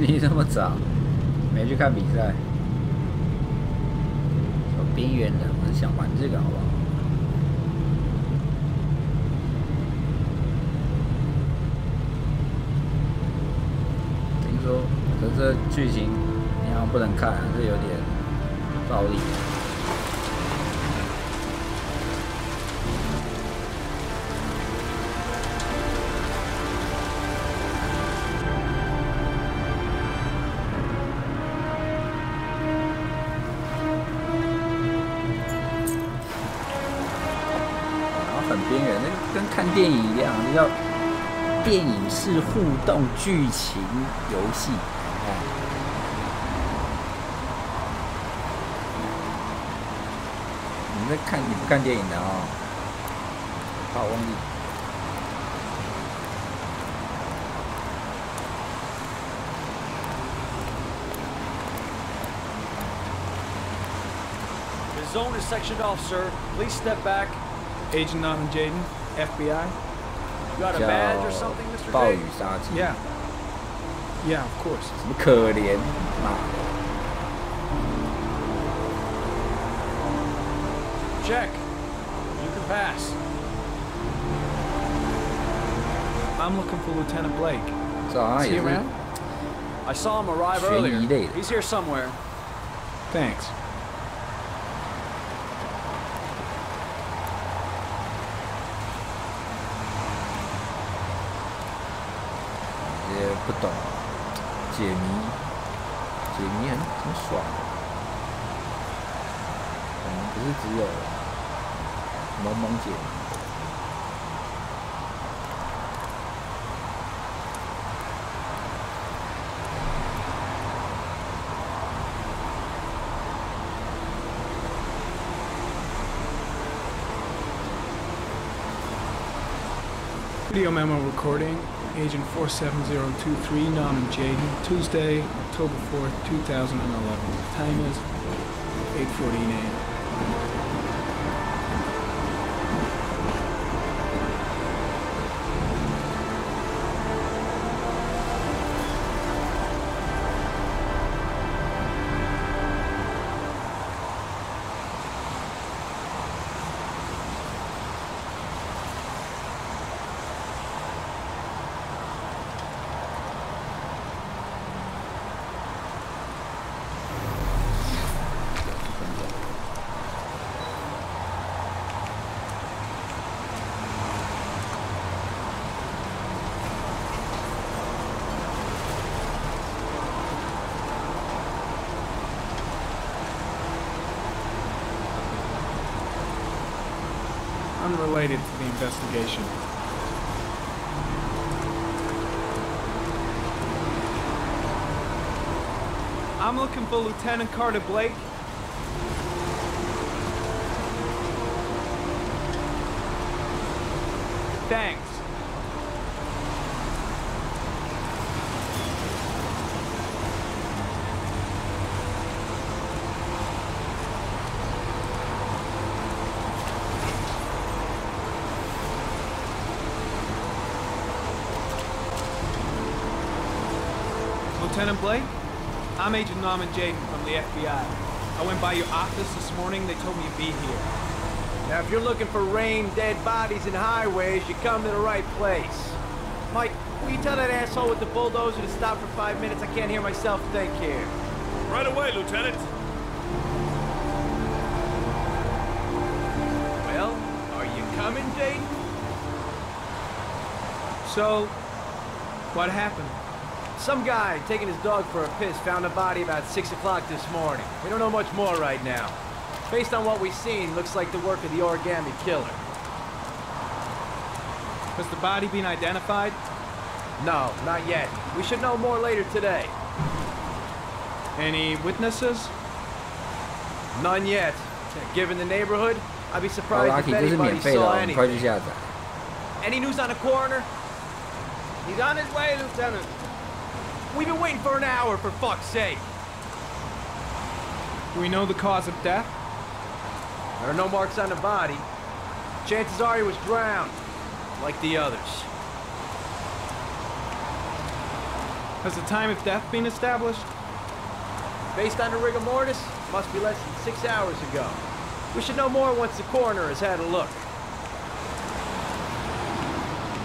你这么早没去看比赛？有边缘人，我是想玩这个好不好？听说，可是这剧情你好像不能看啊，这有点暴力。跟看电影一样，叫电影式互动剧情游戏。你在看，你不看电影的哦？怕我忘记。The zone is sectioned off, sir. Please step back. Agent Norman Jaden, FBI. You got a badge or something, Mr. 暴雨 Jaden? 杀机。Yeah. Yeah, of course. 什么可怜妈的 Check. You can pass. I'm looking for Lieutenant Blake. 这好像 Is 也 he 是 around? I saw him arrive 悬疑 earlier. 类的。 He's here somewhere. Thanks. 也不懂解谜，解谜很爽，不是只有萌萌解谜。Video memo recording. Agent 47023, Norman Jaden, Tuesday, October 4th, 2011. The time is 8:14 a.m. Unrelated to the investigation. I'm looking for Lieutenant Carter Blake. Thanks. Lieutenant Blake? I'm Agent Norman Jaden from the FBI. I went by your office this morning. They told me you'd be here. Now, if you're looking for rain, dead bodies, and highways, you come to the right place. Mike, will you tell that asshole with the bulldozer to stop for 5 minutes? I can't hear myself think here. Right away, Lieutenant. Well, are you coming, Jaden? So, what happened? Some guy taking his dog for a piss found a body about 6 o'clock this morning. We don't know much more right now. Based on what we've seen, looks like the work of the origami killer. Has the body been identified? No, not yet. We should know more later today. Any witnesses? None yet. Given the neighborhood, I'd be 好 surprised ，Lucky， if 这是 anybody 免费的 saw 哦，你快去 anything. 下载。 Any news on the coroner? He's on his way, Lieutenant. We've been waiting for an hour, for fuck's sake. Do we know the cause of death? There are no marks on the body. Chances are he was drowned, like the others. Has the time of death been established? Based on the rigor mortis, must be less than 6 hours ago. We should know more once the coroner has had a look.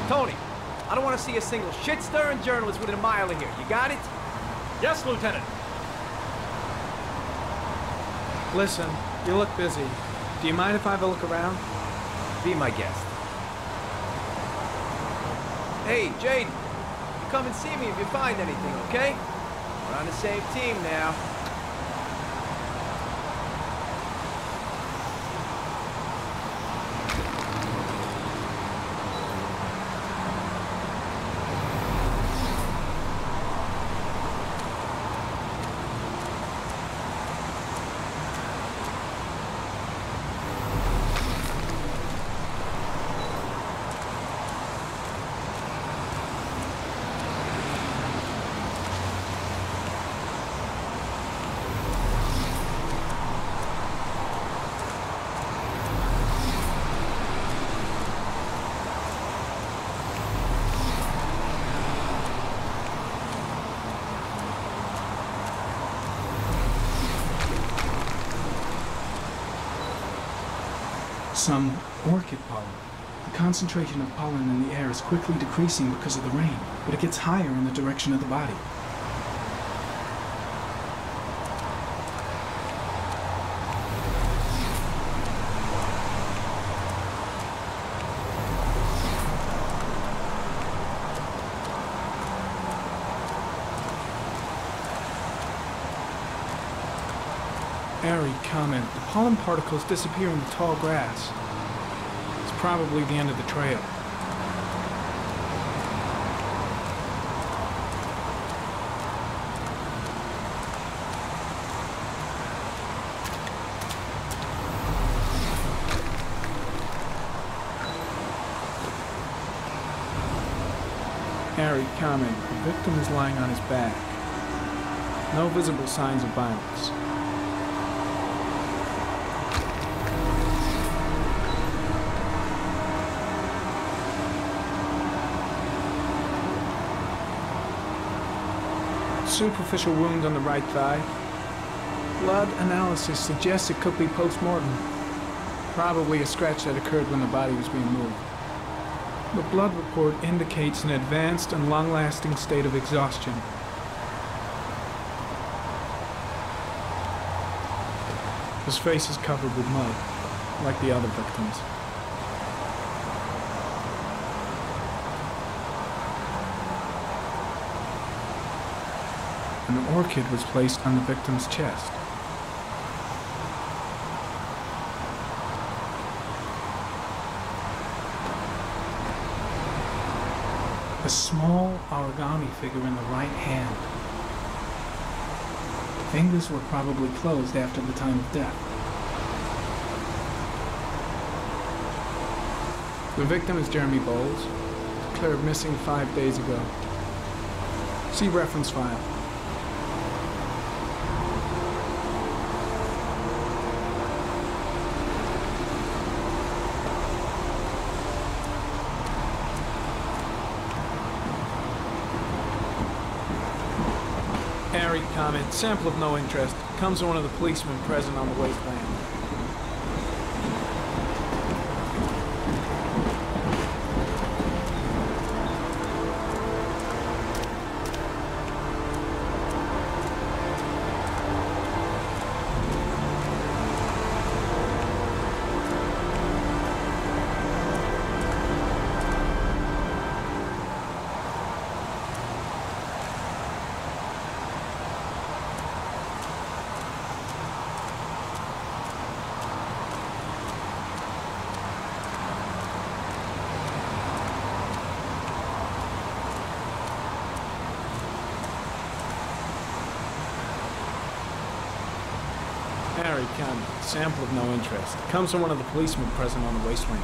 Tony, I don't want to see a single shit-stirring journalist within a mile of here. You got it? Yes, Lieutenant. Listen, you look busy. Do you mind if I have a look around? Be my guest. Hey, Jaden, you come and see me if you find anything, okay? We're on the same team now. Some orchid pollen. The concentration of pollen in the air is quickly decreasing because of the rain, but it gets higher in the direction of the body. Airy comment. The pollen particles disappear in the tall grass. It's probably the end of the trail. Airy comment. The victim is lying on his back. No visible signs of violence. Superficial wound on the right thigh. Blood analysis suggests it could be post-mortem. Probably a scratch that occurred when the body was being moved. The blood report indicates an advanced and long-lasting state of exhaustion. His face is covered with mud, like the other victims. An orchid was placed on the victim's chest. A small origami figure in the right hand. Fingers were probably closed after the time of death. The victim is Jeremy Bowles, declared missing 5 days ago. See reference file. Airy comment, sample of no interest, comes from one of the policemen present on the wasteland. Harry County, sample of no interest. Comes from one of the policemen present on the waste wing.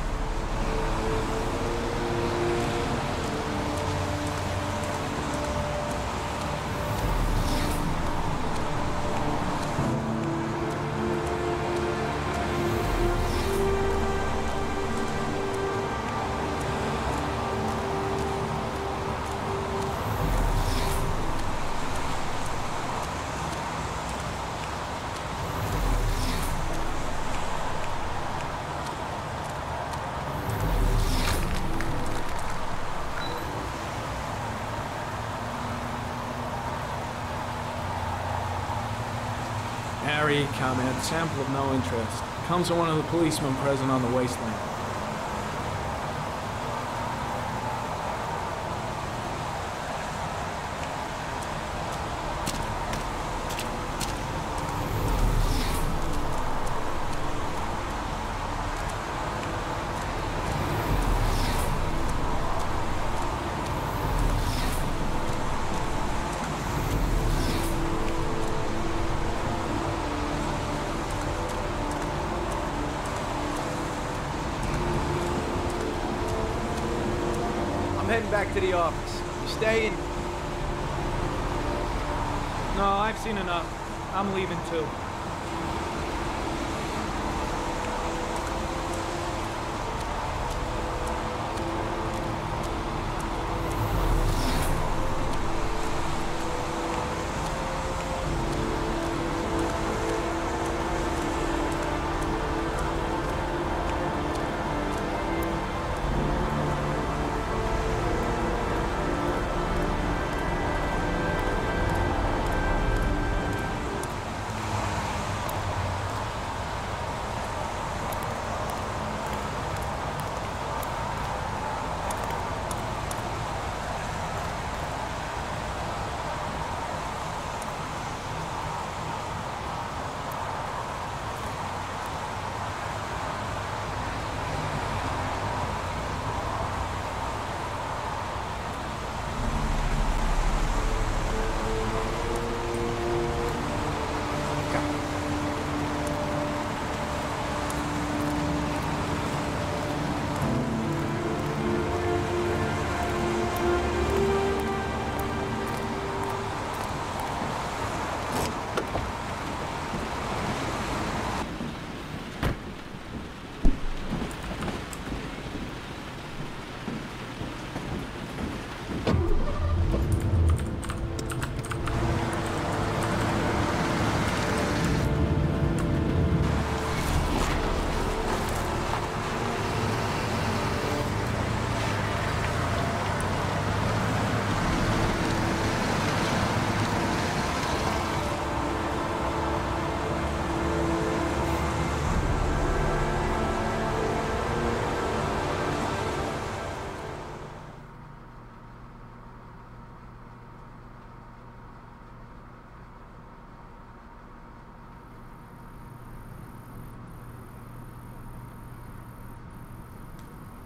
MRE comment, sample of no interest. Comes from one of the policemen present on the wasteland. I'm heading back to the office. You staying? No, I've seen enough. I'm leaving too.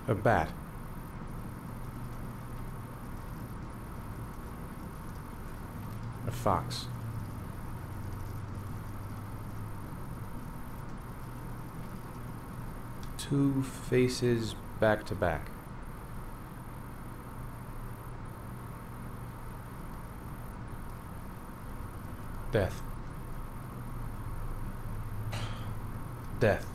A bat. A fox. Two faces back to back. Death. Death.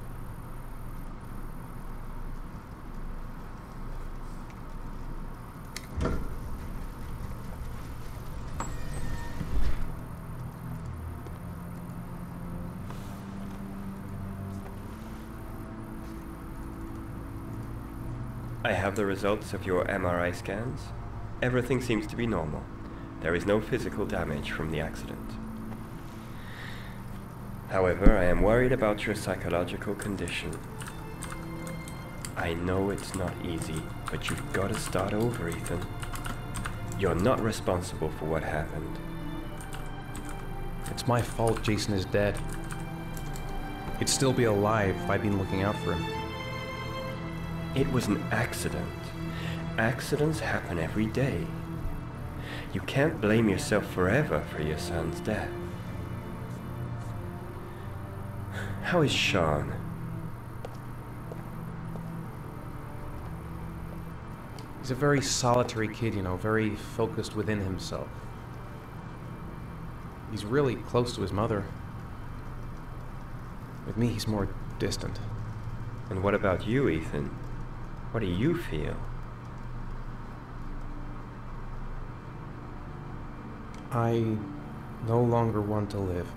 I have the results of your MRI scans. Everything seems to be normal. There is no physical damage from the accident. However, I am worried about your psychological condition. I know it's not easy, but you've got to start over, Ethan. You're not responsible for what happened. It's my fault Jason is dead. He'd still be alive if I'd been looking out for him. It was an accident. Accidents happen every day. You can't blame yourself forever for your son's death. How is Sean? He's a very solitary kid, you know, very focused within himself. He's really close to his mother. With me, he's more distant. And what about you, Ethan? What do you feel? I no longer want to live.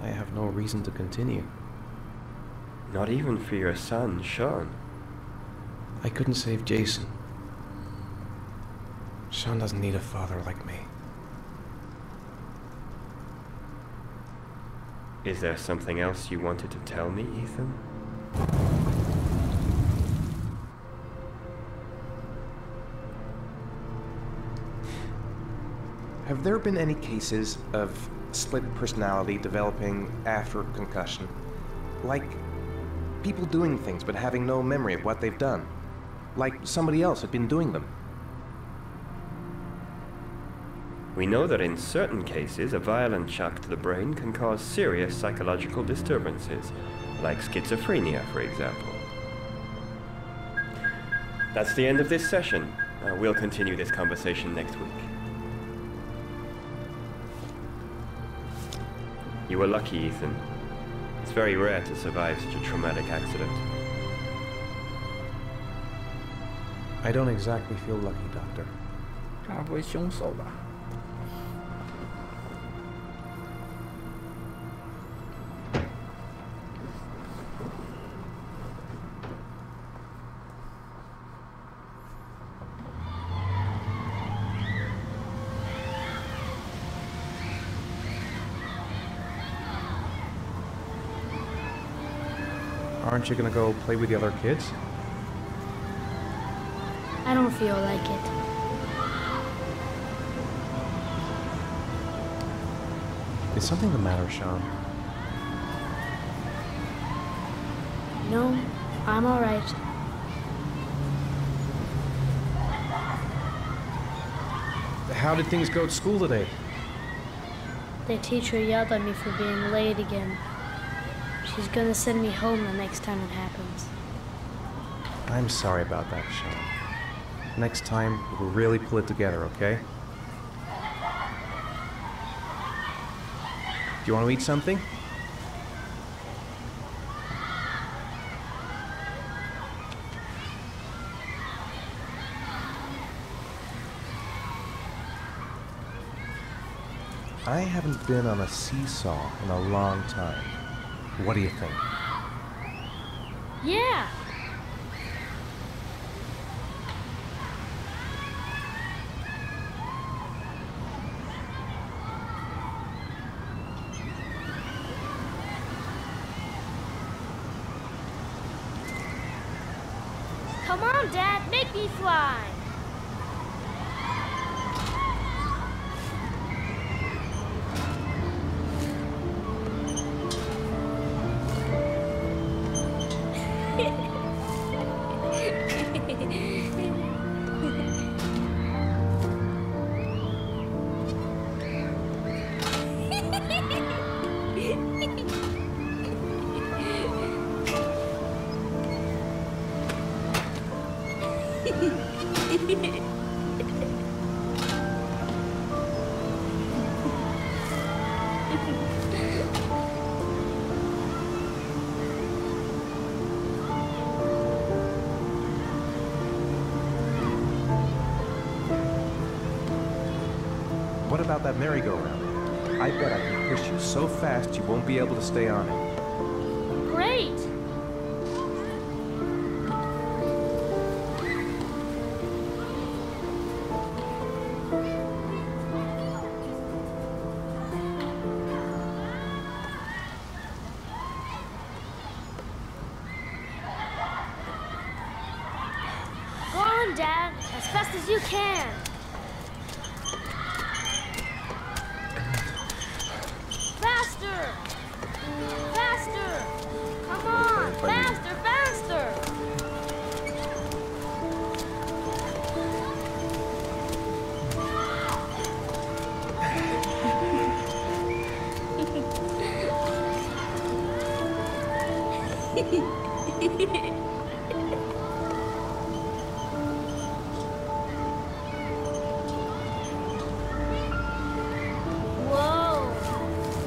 I have no reason to continue. Not even for your son, Sean. I couldn't save Jason. Sean doesn't need a father like me. Is there something else you wanted to tell me, Ethan? Have there been any cases of split personality developing after concussion? Like people doing things but having no memory of what they've done? Like somebody else had been doing them? We know that in certain cases, a violent shock to the brain can cause serious psychological disturbances, like schizophrenia, for example. That's the end of this session. We'll continue this conversation next week. You were lucky, Ethan. It's very rare to survive such a traumatic accident. I don't exactly feel lucky, Doctor. 他不会凶手吧？ Aren't you gonna go play with the other kids? I don't feel like it. Is something the matter, Sean? No, I'm all right. How did things go at school today? The teacher yelled at me for being late again. She's gonna send me home the next time it happens. I'm sorry about that, Sean. Next time, we'll really pull it together, okay? Do you want to eat something? I haven't been on a seesaw in a long time. What do you think? Yeah! Come on, Dad, make me fly! What about that merry-go-round? I bet I can push you so fast you won't be able to stay on it. Great! Go on, Dad, as fast as you can. Faster! Faster! Come on! Faster, faster! Whoa!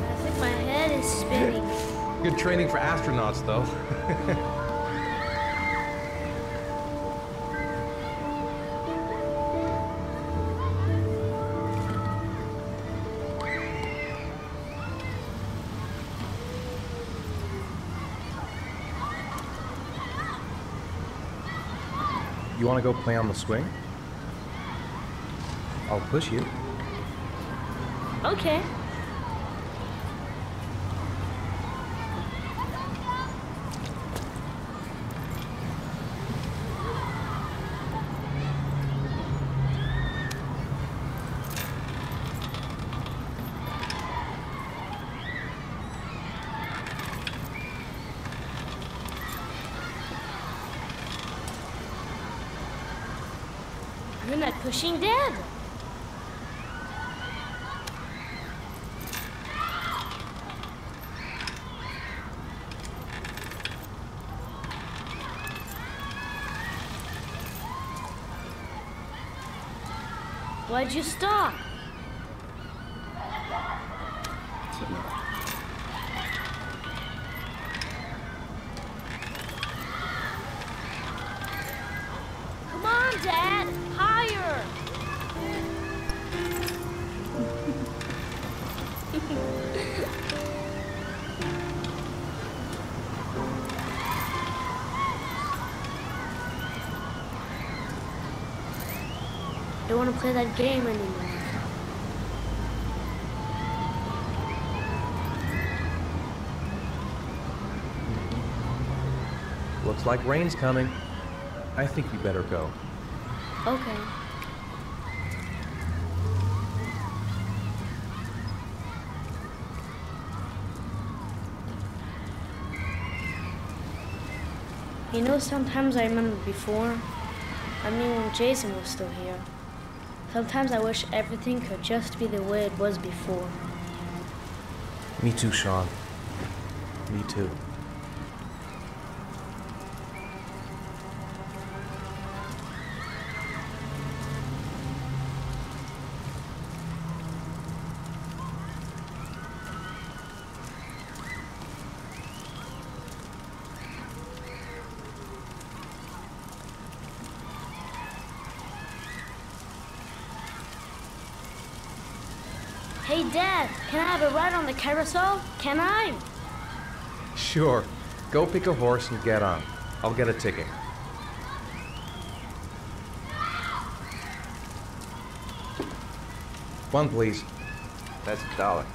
I think my head is spinning. Good training for astronauts, though. You want to go play on the swing? I'll push you. Okay. even at pushing Dad. Why'd you stop? Come on, Dad! Higher! Don't want to play that game anymore. Looks like rain's coming. I think we better go. Okay. You know, sometimes I remember before, I mean when Jason was still here. Sometimes I wish everything could just be the way it was before. Me too, Sean. Me too. Hey, Dad, can I have a ride on the carousel? Can I? Sure. Go pick a horse and get on. I'll get a ticket. One, please. That's $1.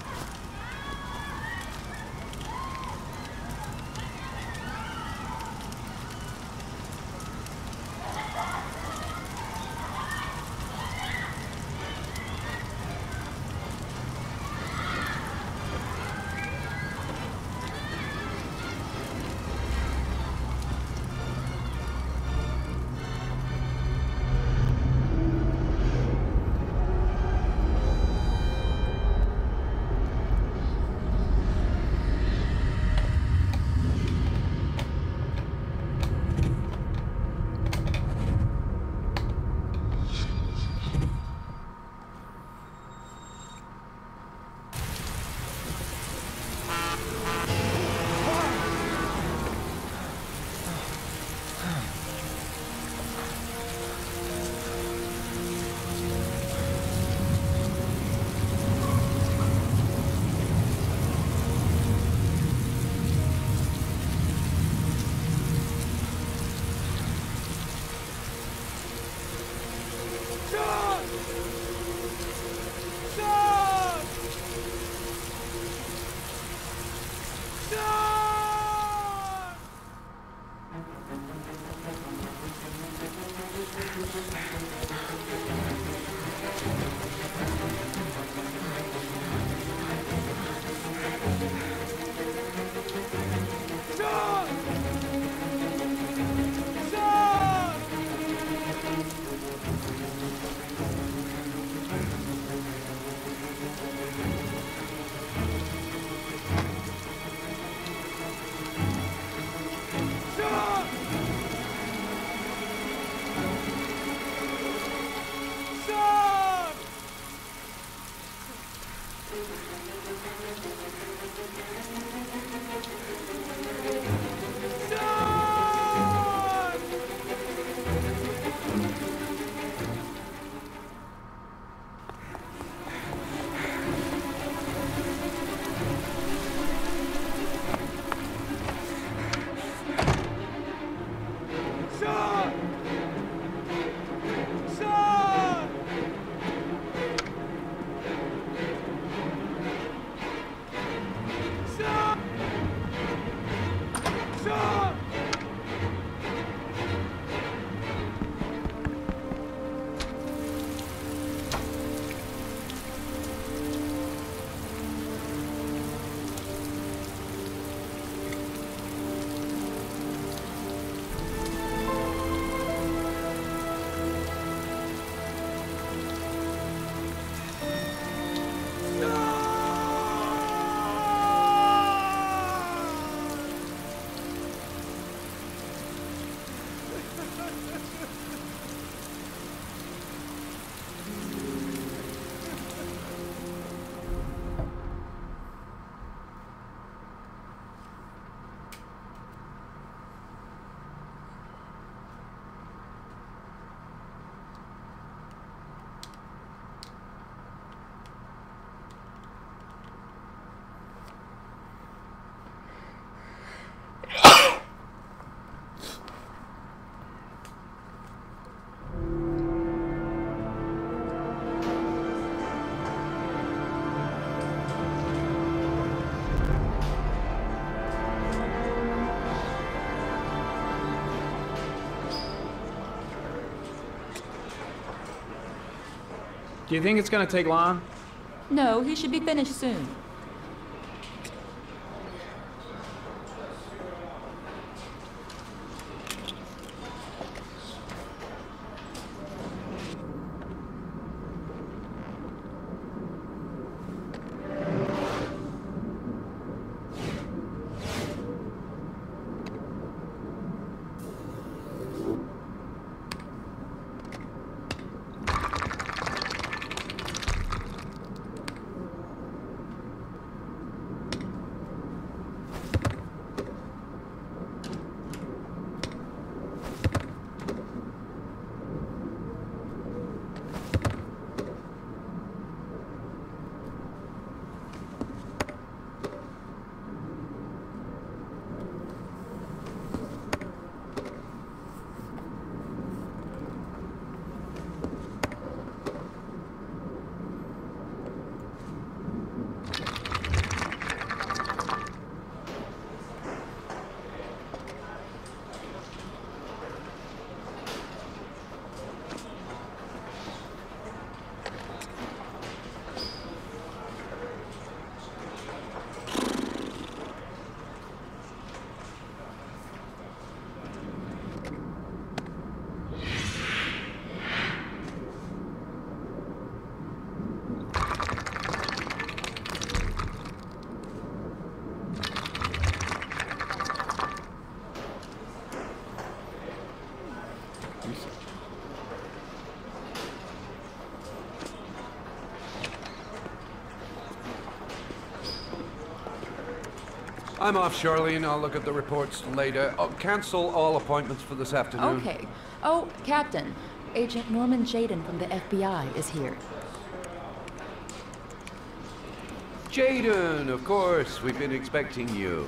Do you think it's gonna take long? No, he should be finished soon. I'm off, Charlene. I'll look at the reports later. Oh, cancel all appointments for this afternoon. Okay. Oh, Captain. Agent Norman Jaden from the FBI is here. Jaden, of course. We've been expecting you.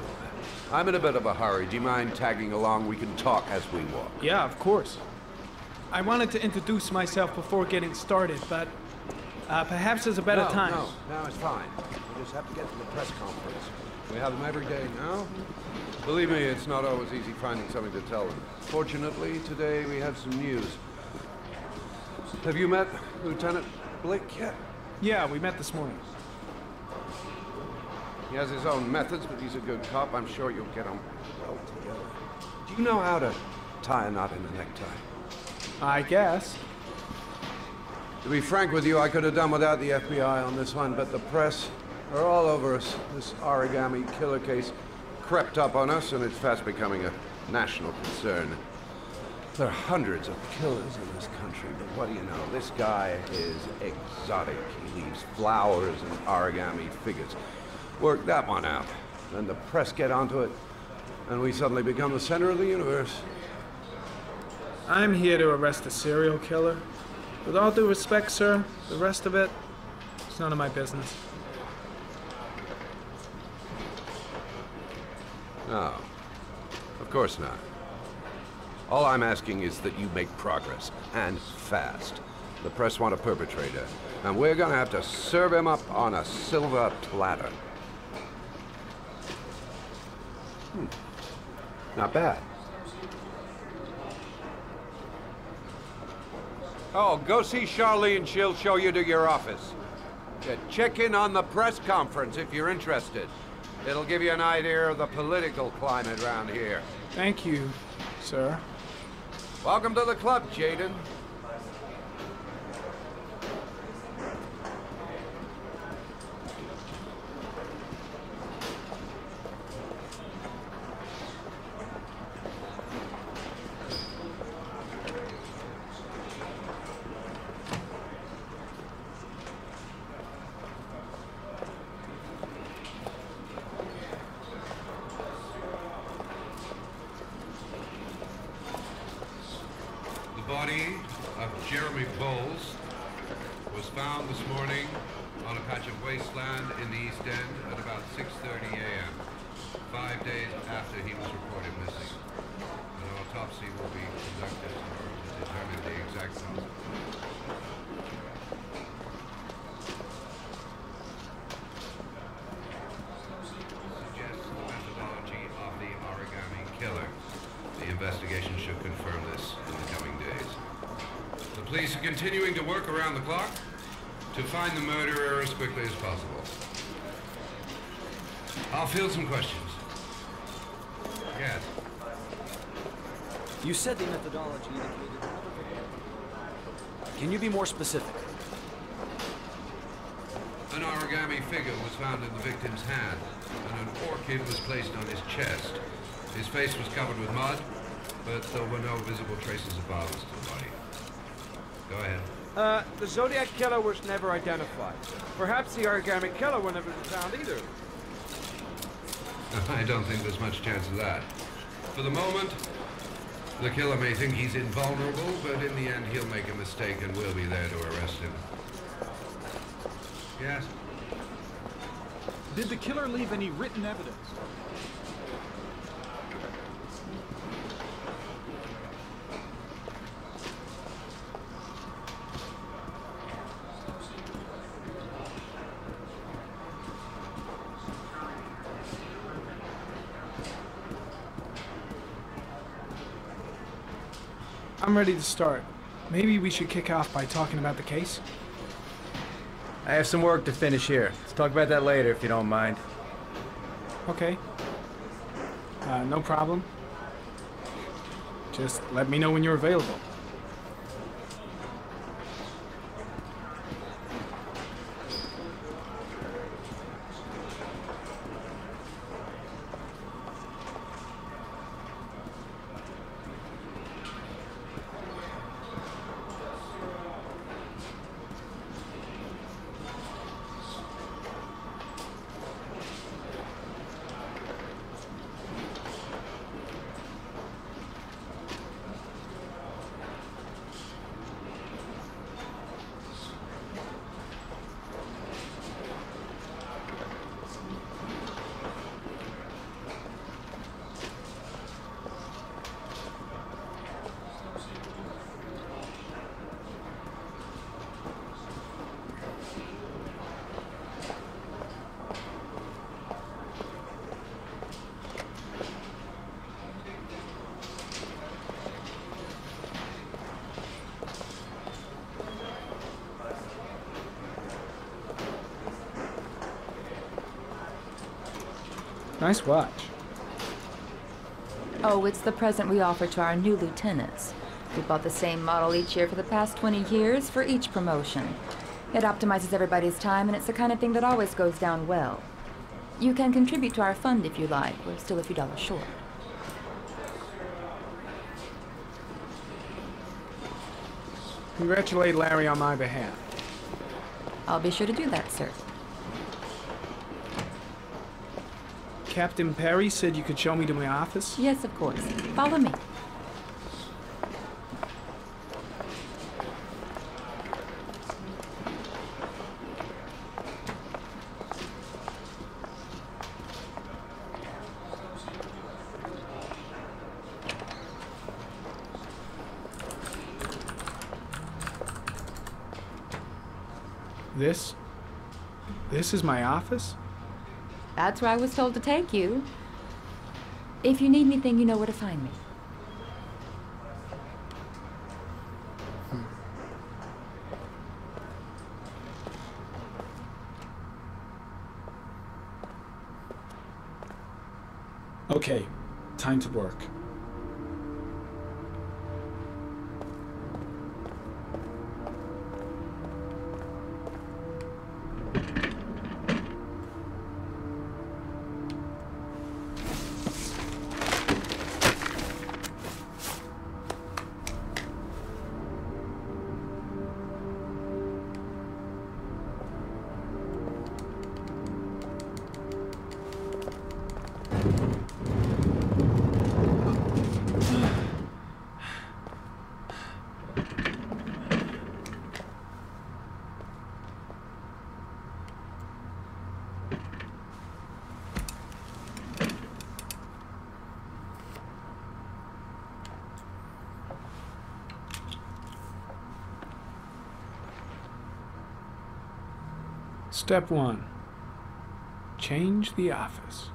I'm in a bit of a hurry. Do you mind tagging along? We can talk as we walk. Yeah, of course. I wanted to introduce myself before getting started, but perhaps there's a better time. No, it's fine. We just have to get to the press conference. We have them every day now. Believe me, it's not always easy finding something to tell them. Fortunately, today we have some news. Have you met Lieutenant Blake yet? Yeah, we met this morning. He has his own methods, but he's a good cop. I'm sure you'll get on well together. Do you know how to tie a knot in a necktie? I guess. To be frank with you, I could have done without the FBI on this one, but the press are all over us. This origami killer case crept up on us, and it's fast becoming a national concern. There are hundreds of killers in this country, but what do you know? This guy is exotic. He leaves flowers and origami figures. Work that one out. Then the press get onto it, and we suddenly become the center of the universe. I'm here to arrest a serial killer. With all due respect, sir, the rest of it, it's none of my business. No, of course not. All I'm asking is that you make progress, and fast. The press want a perpetrator, and we're gonna have to serve him up on a silver platter. Not bad. Oh, go see Charlene. She'll show you to your office. Yeah, check in on the press conference if you're interested. It'll give you an idea of the political climate around here. Thank you, sir. Welcome to the club, Jaden. The body of Jeremy Bowles was found this morning on a patch of wasteland in the East End at about 6:30 a.m., 5 days after he was reported missing. An autopsy will be conducted to determine the exact cause. Suggests the methodology of the origami killer. The investigation should confirm this in the coming days. The police are continuing to work around the clock. to find the murderer as quickly as possible. I'll field some questions. Yes. You said the methodology indicated another victim. Can you be more specific? An origami figure was found in the victim's hand, and an orchid was placed on his chest. His face was covered with mud, but there were no visible traces of violence to the body. Go ahead. The Zodiac killer was never identified. Perhaps the origami killer will never be found either. I don't think there's much chance of that. For the moment, the killer may think he's invulnerable, but in the end he'll make a mistake and we'll be there to arrest him. Yes? Did the killer leave any written evidence? I'm ready to start. Maybe we should kick off by talking about the case? I have some work to finish here. Let's talk about that later if you don't mind. Okay. No problem. Just let me know when you're available. Nice watch. Oh, it's the present we offer to our new lieutenants. We bought the same model each year for the past 20 years for each promotion. It optimizes everybody's time, and it's the kind of thing that always goes down well. You can contribute to our fund if you like. We're still a few dollars short. Congratulate Larry on my behalf. I'll be sure to do that, sir. Captain Perry said you could show me to my office? Yes, of course. Follow me. This is my office? That's where I was told to take you. If you need anything, you know where to find me. Okay, time to work. Step 1. Change the office.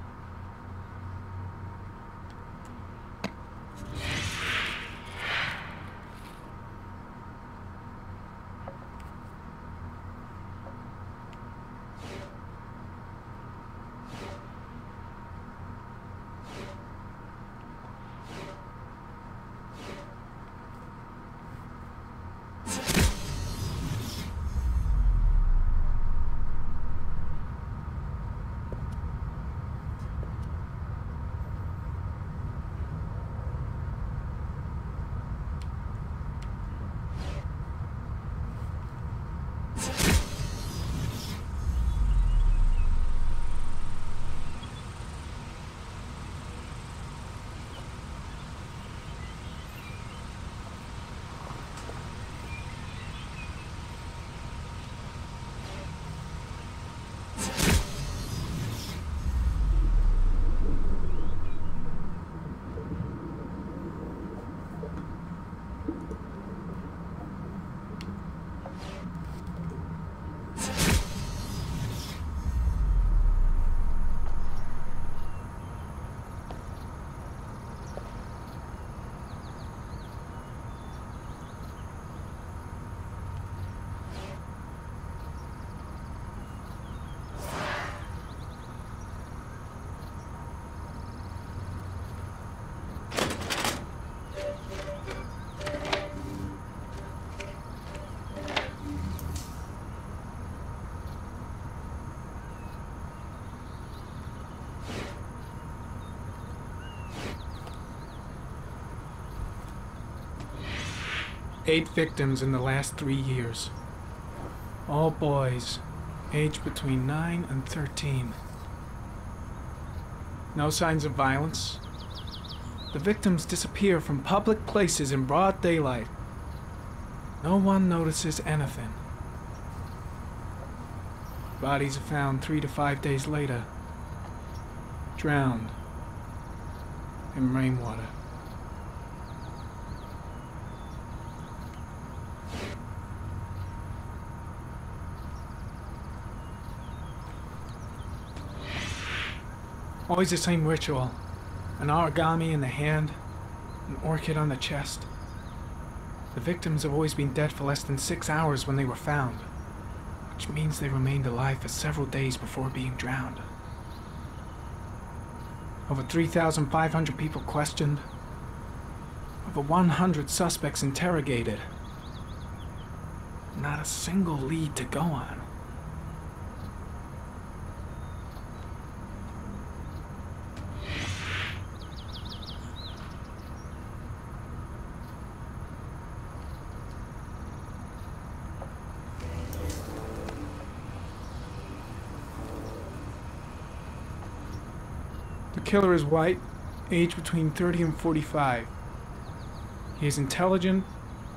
8 victims in the last 3 years. All boys, aged between 9 and 13. No signs of violence. The victims disappear from public places in broad daylight. No one notices anything. Bodies are found 3 to 5 days later, drowned in rainwater. Always the same ritual. An origami in the hand, an orchid on the chest. The victims have always been dead for less than 6 hours when they were found, which means they remained alive for several days before being drowned. Over 3,500 people questioned. Over 100 suspects interrogated. Not a single lead to go on. The killer is white, aged between 30 and 45. He is intelligent,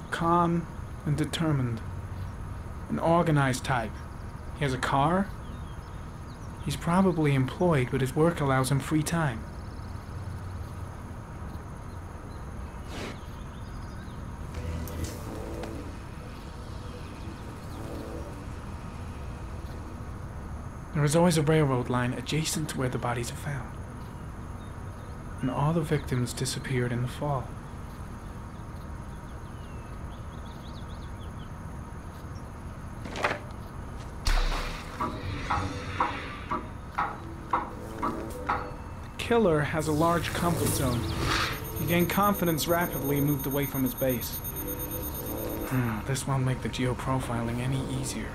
calm, and determined. An organized type. He has a car. He's probably employed, but his work allows him free time. There is always a railroad line adjacent to where the bodies are found. And all the victims disappeared in the fall. The killer has a large comfort zone. He gained confidence rapidly and moved away from his base. This won't make the geoprofiling any easier.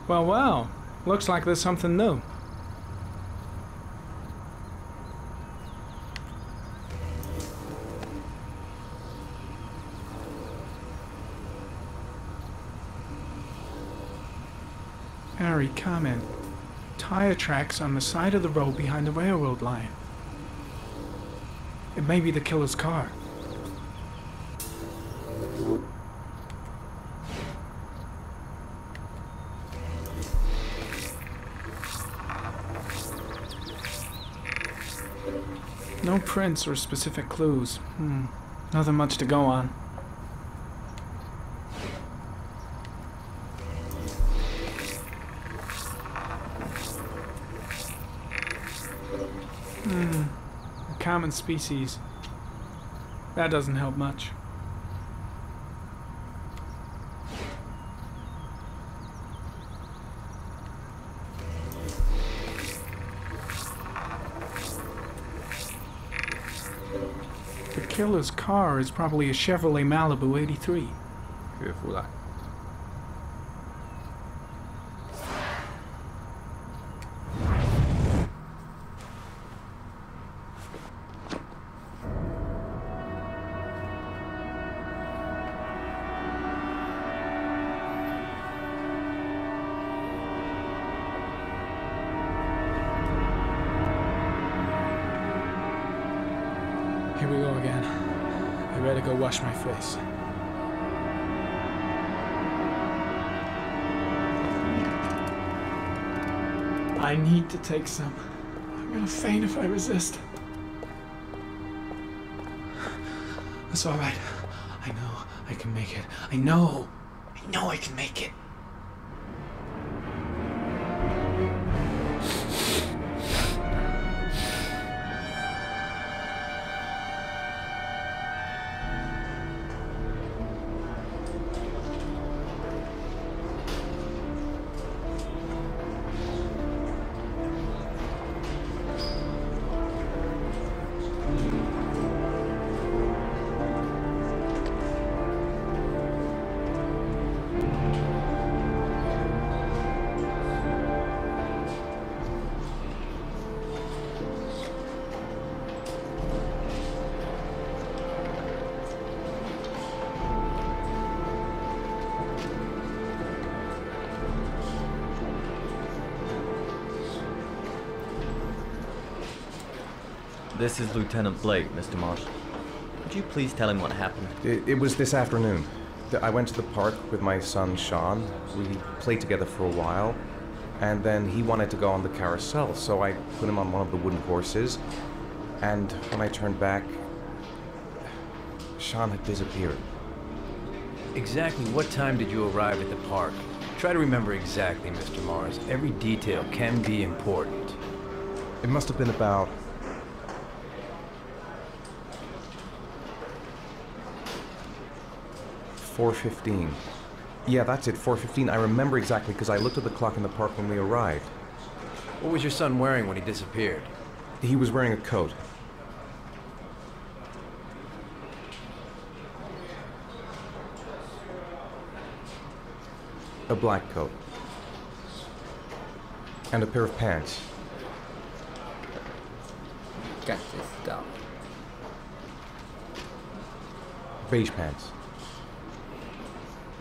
Well, looks like there's something new. Harry, comment. Tire tracks on the side of the road behind the railroad line. It may be the killer's car. No prints or specific clues. Nothing much to go on. A common species. That doesn't help much. The killer's car is probably a Chevrolet Malibu 83. Careful that. Here we go again. I better go wash my face. I need to take some. I'm gonna faint if I resist. It's all right. I know I can make it. I know I can make it. This is Lieutenant Blake, Mr. Marsh. Could you please tell him what happened? It was this afternoon. I went to the park with my son, Sean. We played together for a while, and then he wanted to go on the carousel, so I put him on one of the wooden horses, and when I turned back, Sean had disappeared. Exactly what time did you arrive at the park? Try to remember exactly, Mr. Mars. Every detail can be important. It must have been about... $4:15. Yeah, that's it, 4:15. I remember exactly because I looked at the clock in the park when we arrived. What was your son wearing when he disappeared? He was wearing a coat. A black coat. And a pair of pants. Got this stuff. Beige pants.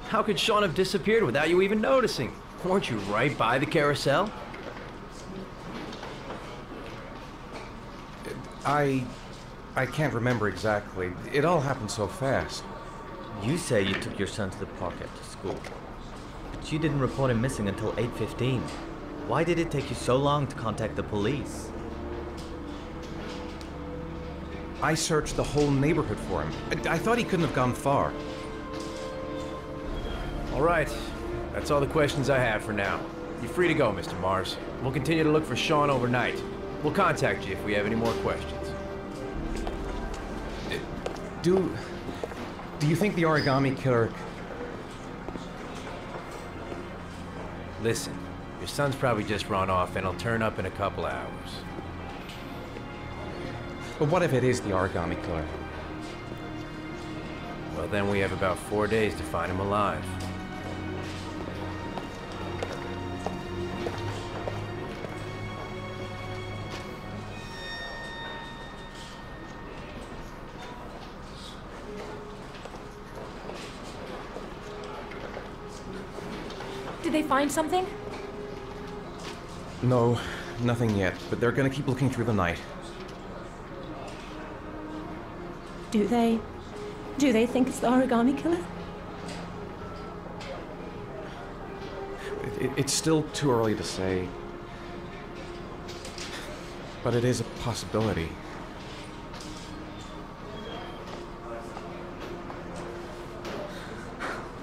How could Sean have disappeared without you even noticing? Weren't you right by the carousel? I can't remember exactly. It all happened so fast. You say you took your son to the park after school, but you didn't report him missing until 8:15. Why did it take you so long to contact the police? I searched the whole neighborhood for him. I thought he couldn't have gone far. All right. That's all the questions I have for now. You're free to go, Mr. Mars. We'll continue to look for Sean overnight. We'll contact you if we have any more questions. Do you think the origami killer... Listen, your son's probably just run off and he'll turn up in a couple hours. But what if it is the origami killer? Well, then we have about 4 days to find him alive. Did they find something? No, nothing yet, but they're gonna keep looking through the night. Do they think it's the origami killer? It's still too early to say. But it is a possibility.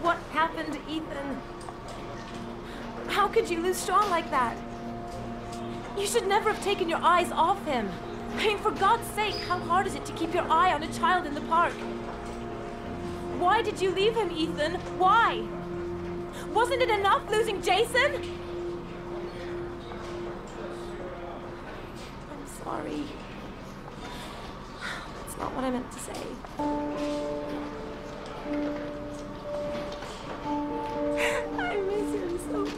What happened, Ethan? How could you lose Sean like that? You should never have taken your eyes off him. I mean, for God's sake, how hard is it to keep your eye on a child in the park? Why did you leave him, Ethan? Why? Wasn't it enough losing Jason? I'm sorry. That's not what I meant to say. I miss him so much.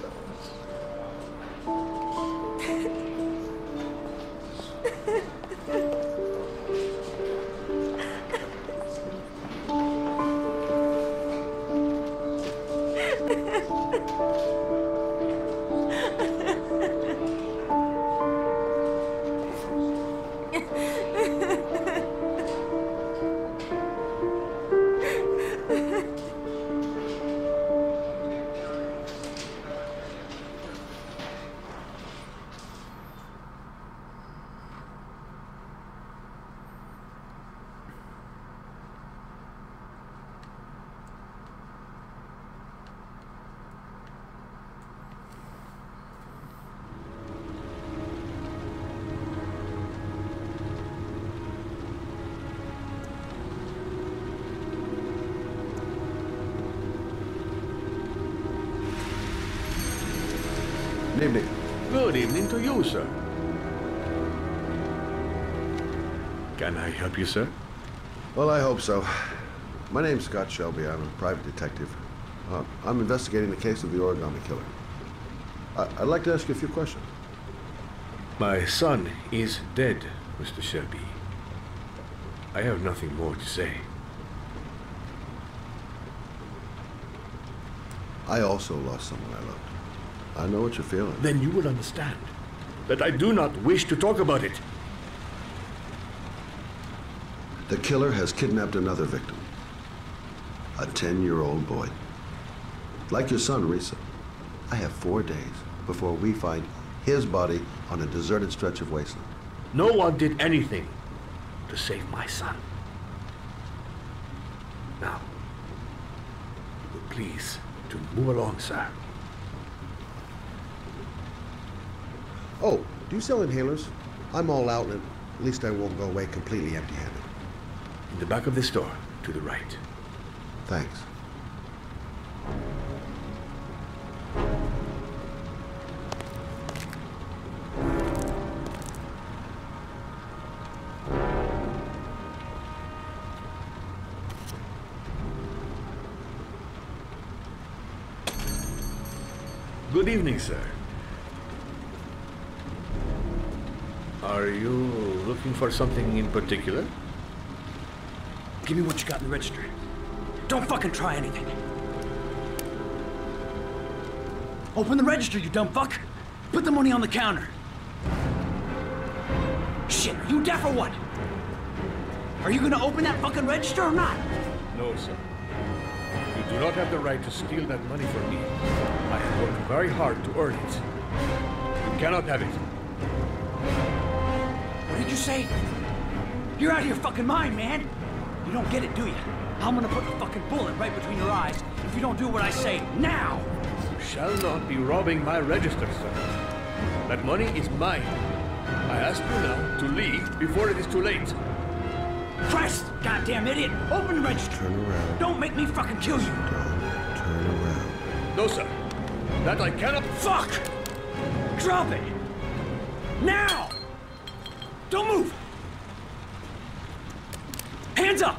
Good evening. Good evening to you, sir. Can I help you, sir? Well, I hope so. My name's Scott Shelby. I'm a private detective. I'm investigating the case of the origami killer. I'd like to ask you a few questions. My son is dead, Mr. Shelby. I have nothing more to say. I also lost someone I loved. I know what you're feeling. Then you will understand that I do not wish to talk about it. The killer has kidnapped another victim. A 10-year-old boy. Like your son, Risa. I have 4 days before we find his body on a deserted stretch of wasteland. No one did anything to save my son. Now, please, to move along, sir. Oh, do you sell inhalers? I'm all out, and at least I won't go away completely empty-handed. In the back of the store, to the right. Thanks. Good evening, sir. Are you looking for something in particular? Give me what you got in the register. Don't fucking try anything. Open the register, you dumb fuck. Put the money on the counter. Shit, are you deaf or what? Are you gonna open that fucking register or not? No, sir. You do not have the right to steal that money from me. I have worked very hard to earn it. You cannot have it. What did you say? You're out of your fucking mind, man. You don't get it, do you? I'm gonna put a fucking bullet right between your eyes if you don't do what I say now. You shall not be robbing my register, sir. That money is mine. I ask you now to leave before it is too late. Christ, goddamn idiot! Open the register. Turn around. Don't make me fucking kill you. Don't turn around. No, sir. That I cannot. Fuck! Drop it! Now! Don't move! Hands up!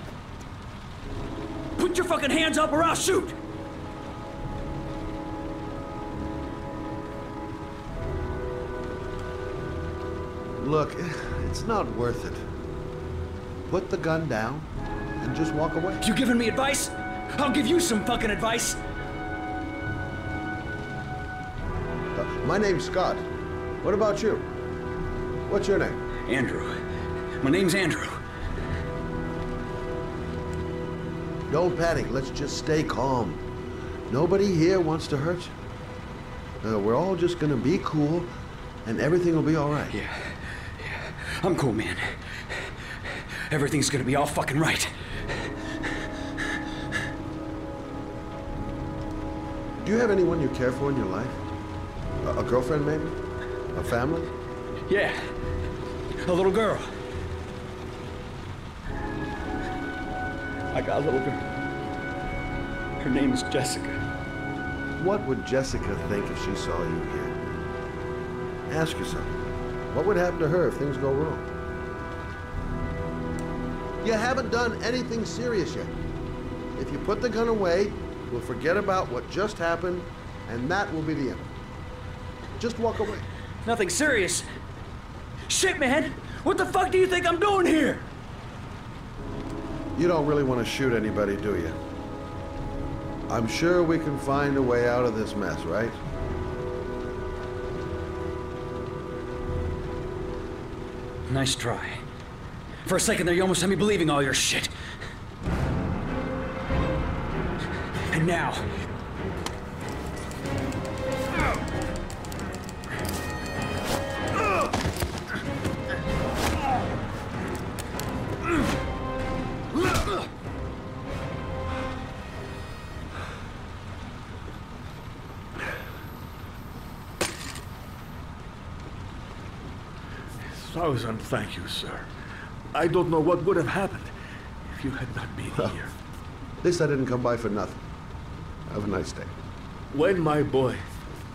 Put your fucking hands up or I'll shoot! Look, it's not worth it. Put the gun down and just walk away. You giving me advice? I'll give you some fucking advice. My name's Scott. What about you? What's your name? Andrew. My name's Andrew. Don't panic. Let's just stay calm. Nobody here wants to hurt you. We're all just gonna be cool, and everything will be all right. Yeah. I'm cool, man. Everything's gonna be all fucking right. Do you have anyone you care for in your life? A girlfriend, maybe? A family? Yeah. A little girl. I got a little girl. Her name is Jessica. What would Jessica think if she saw you here? Ask yourself, what would happen to her if things go wrong? You haven't done anything serious yet. If you put the gun away, we'll forget about what just happened, and that will be the end. Just walk away. Nothing serious. Shit, man! What the fuck do you think I'm doing here? You don't really want to shoot anybody, do you? I'm sure we can find a way out of this mess, right? Nice try. For a second there, you almost had me believing all your shit. And now... Thousand thank you, sir. I don't know what would have happened if you had not been here. At least I didn't come by for nothing. Have a nice day. When my boy,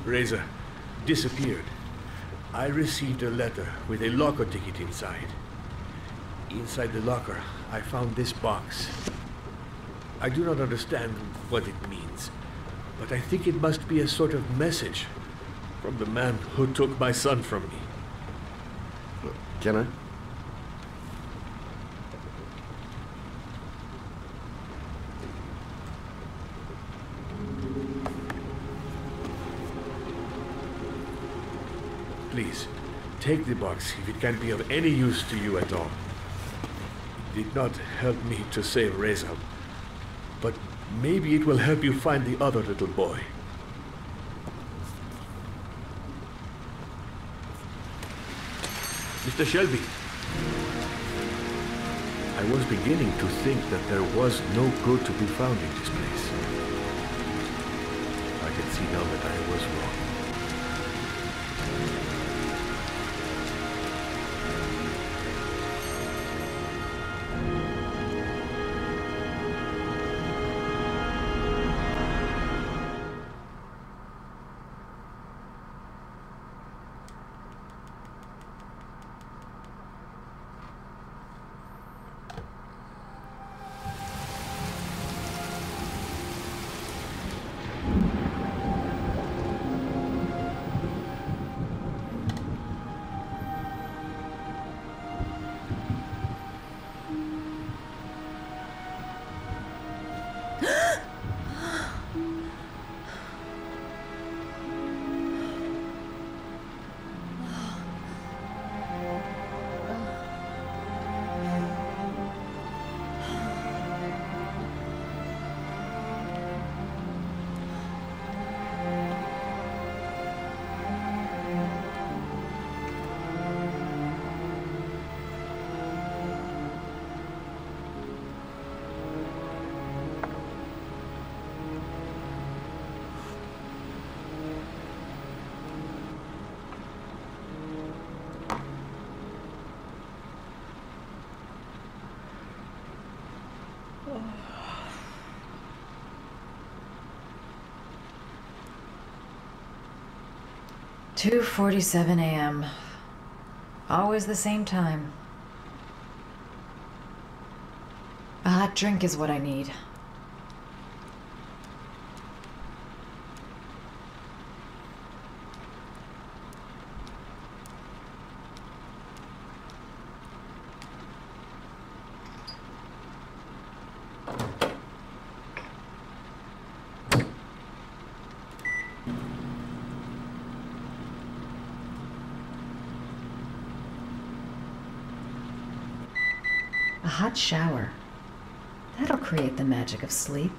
Reza, disappeared, I received a letter with a locker ticket inside. Inside the locker, I found this box. I do not understand what it means, but I think it must be a sort of message from the man who took my son from me. Can I? Please, take the box if it can be of any use to you at all. did not help me to save Reza, but maybe it will help you find the other little boy. Mr. Shelby, I was beginning to think that there was no good to be found in this place. I can see now that I was wrong. Oh. 2:47 a.m. Always the same time. A hot drink is what I need. A hot shower. That'll create the magic of sleep.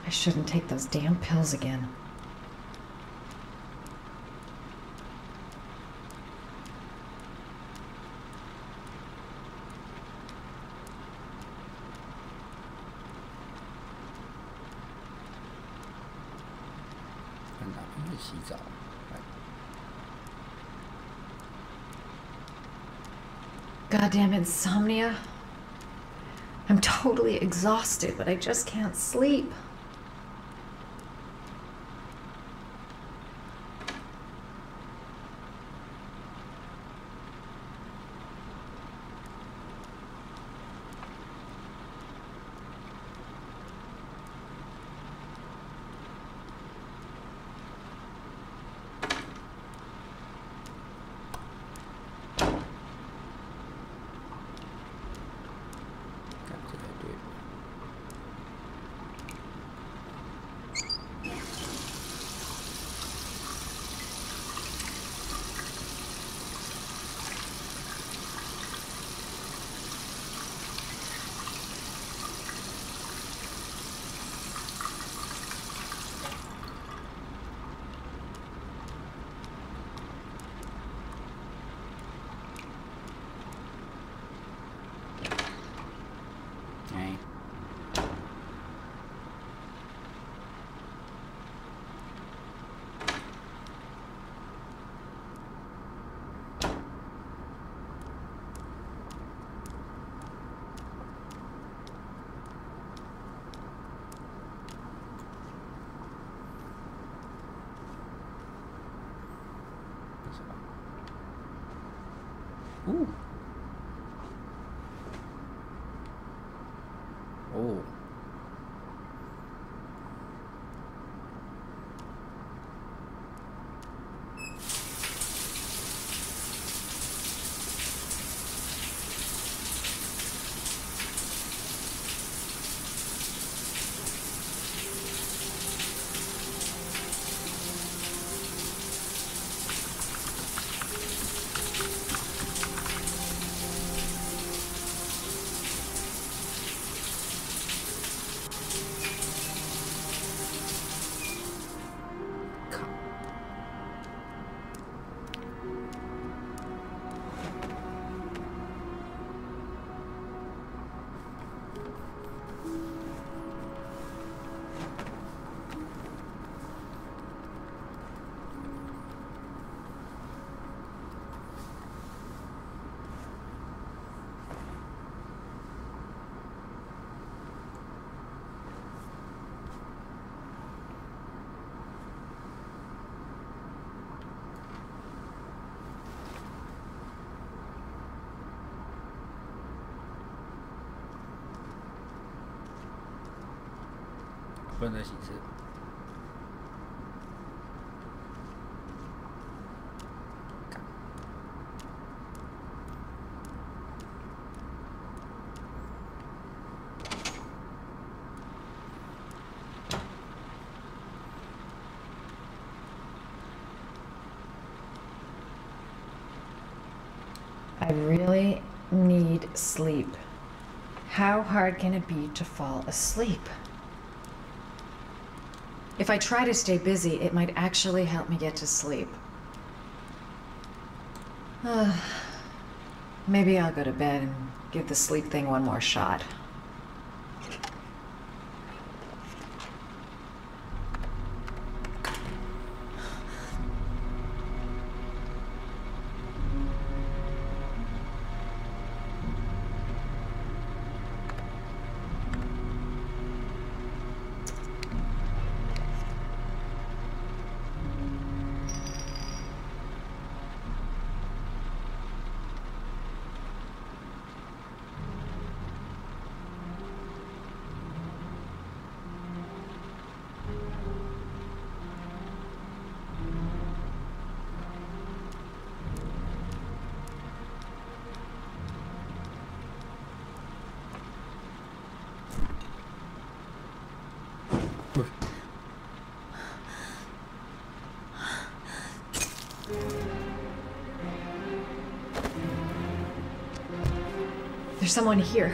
I shouldn't take those damn pills again. Goddamn insomnia. I'm totally exhausted, but I just can't sleep. Ooh. Oh. 不能再行刺。I really need sleep. How hard can it be to fall asleep? If I try to stay busy, it might actually help me get to sleep. Maybe I'll go to bed and give the sleep thing one more shot. There's someone here.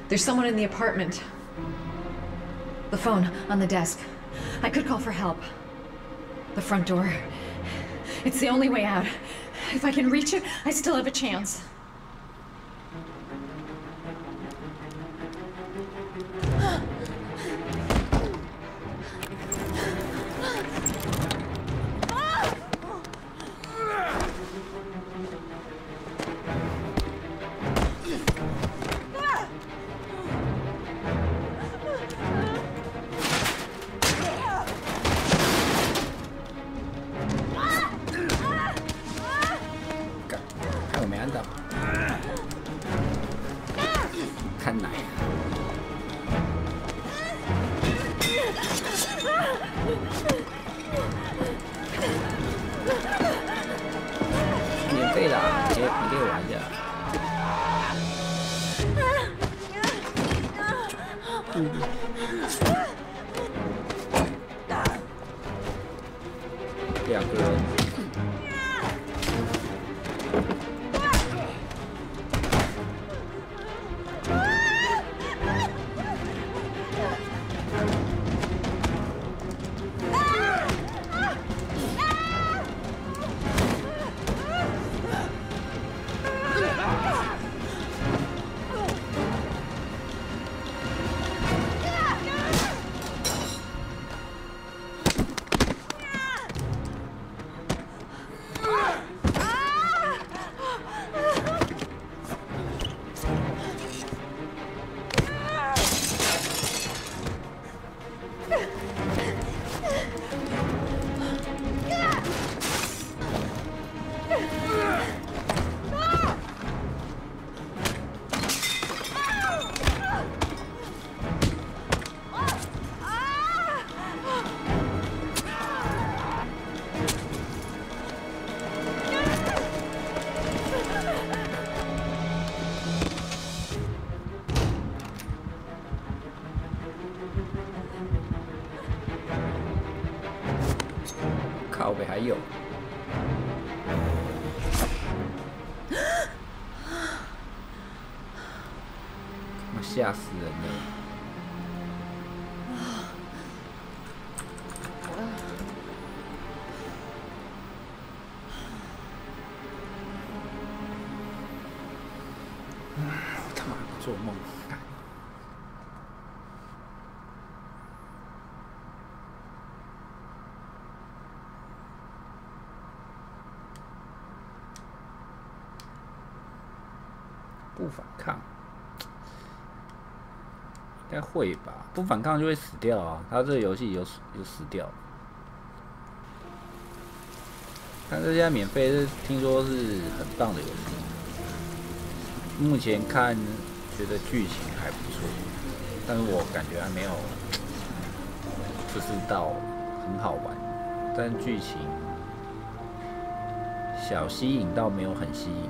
There's someone in the apartment. The phone on the desk. I could call for help. The front door. It's the only way out. If I can reach it, I still have a chance.看奶。免费的、啊，你给我玩一下。两个人。 靠北还有，我吓死人了！他妈做梦！ 不反抗，应该会吧？不反抗就会死掉啊！他这个游戏有死掉。但是现在免费是听说是很棒的游戏，目前看觉得剧情还不错，但是我感觉还没有不是到很好玩，但剧情小吸引到没有很吸引。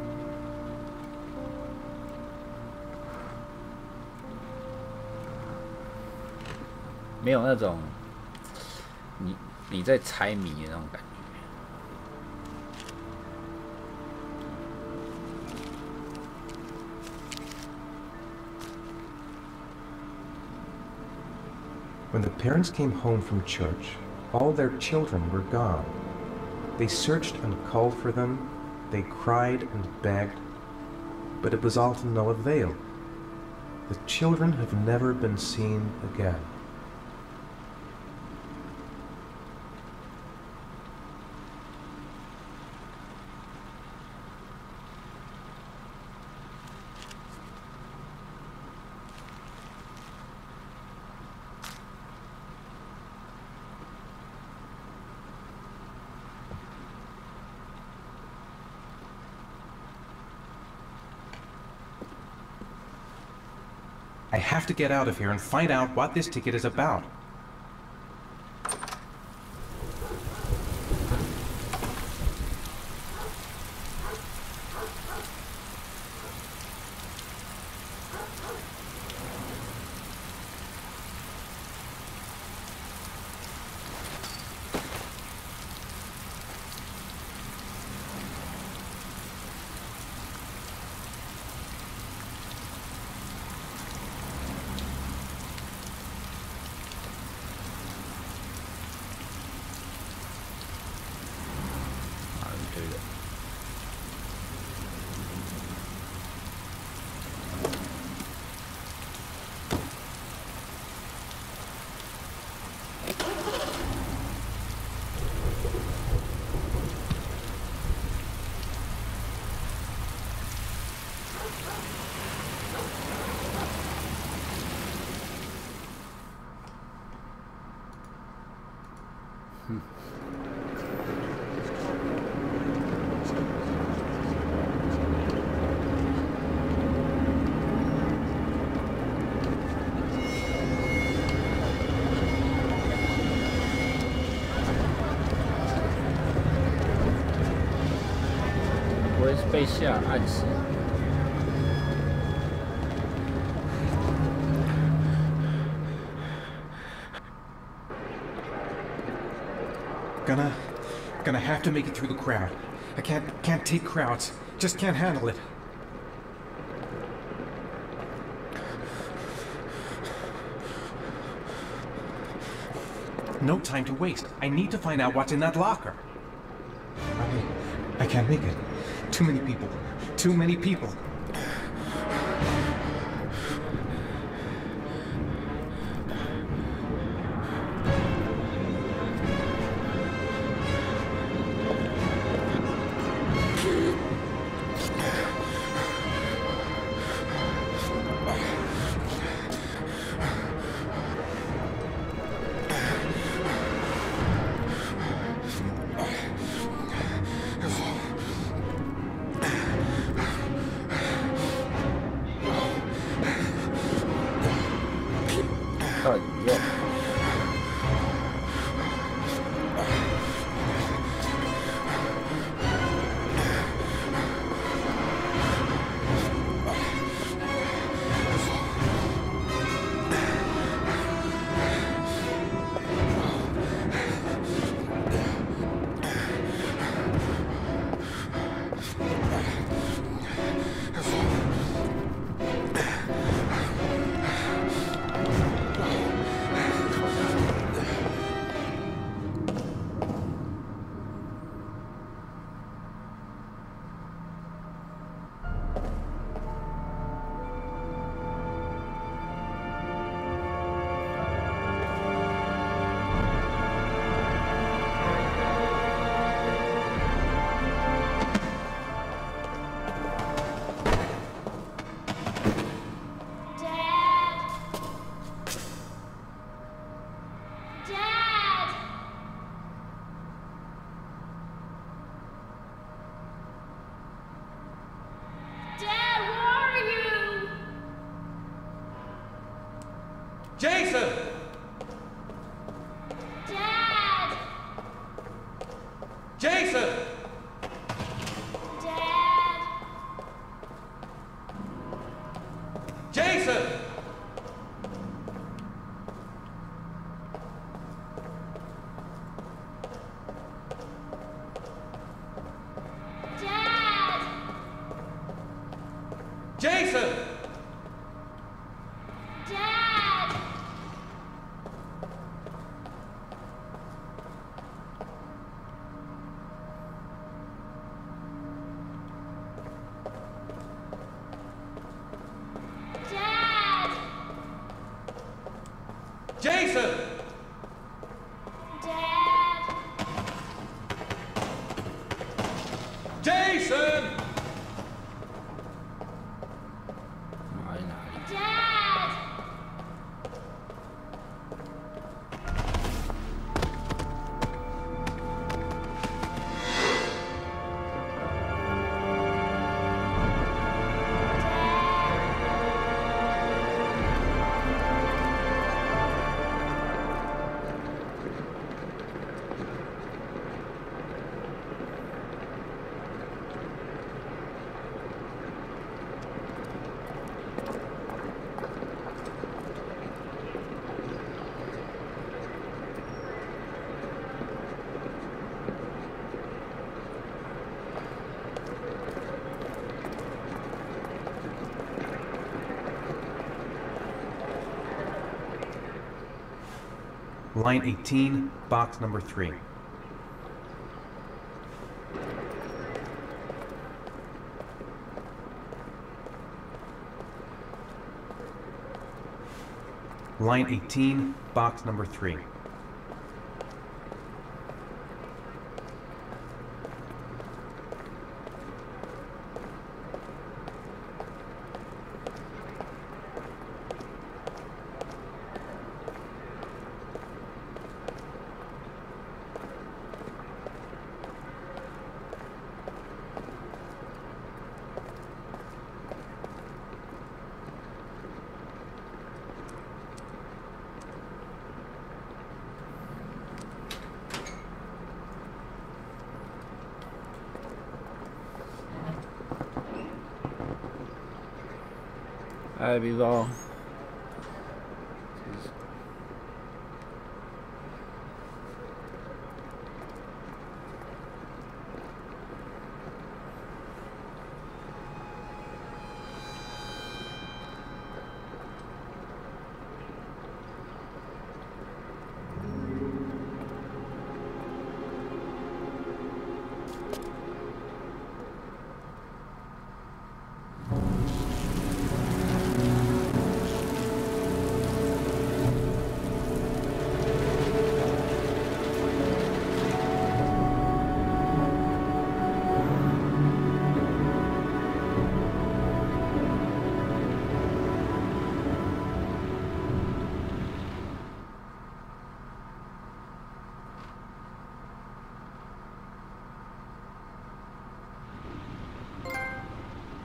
没有那种你在猜谜的那种感觉。When the parents came home from church, all their children were gone. They searched and called for them, they cried and begged, but it was all to no avail. The children have never been seen again. I have to get out of here and find out what this ticket is about.不会是被下暗示。Gonna have to make it through the crowd. I can't take crowds. Just can't handle it. No time to waste. I need to find out what's in that locker. I can't make it. Too many people. Too many people. Jason! Dad! Jason! Dad! Jason! Dad! Dad! Jason! Dad! Jason! Dad! Line 18, box number 3. Line 18, box number 3. I belong.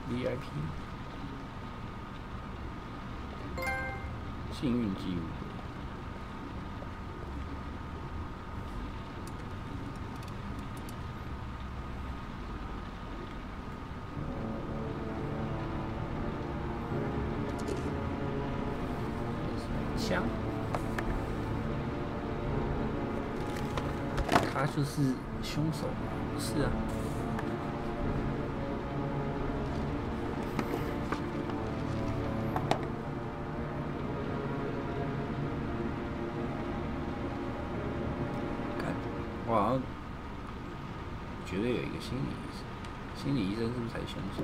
VIP 幸运记录。枪，他就是凶手吗？不是啊。我好像觉得有一个心理医生，心理医生是不是才凶手？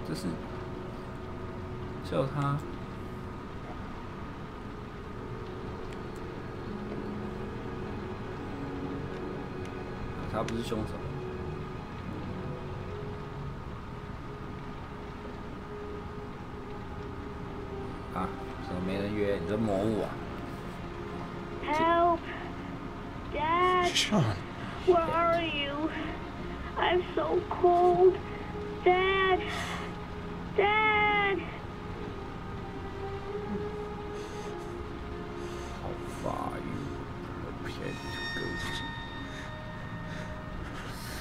这是叫他他不是凶手。啊，怎么没人约？你这魔物啊 Help! Dad! Sean. Where are you? I'm so cold. Dad! Dad! How far are you prepared to go to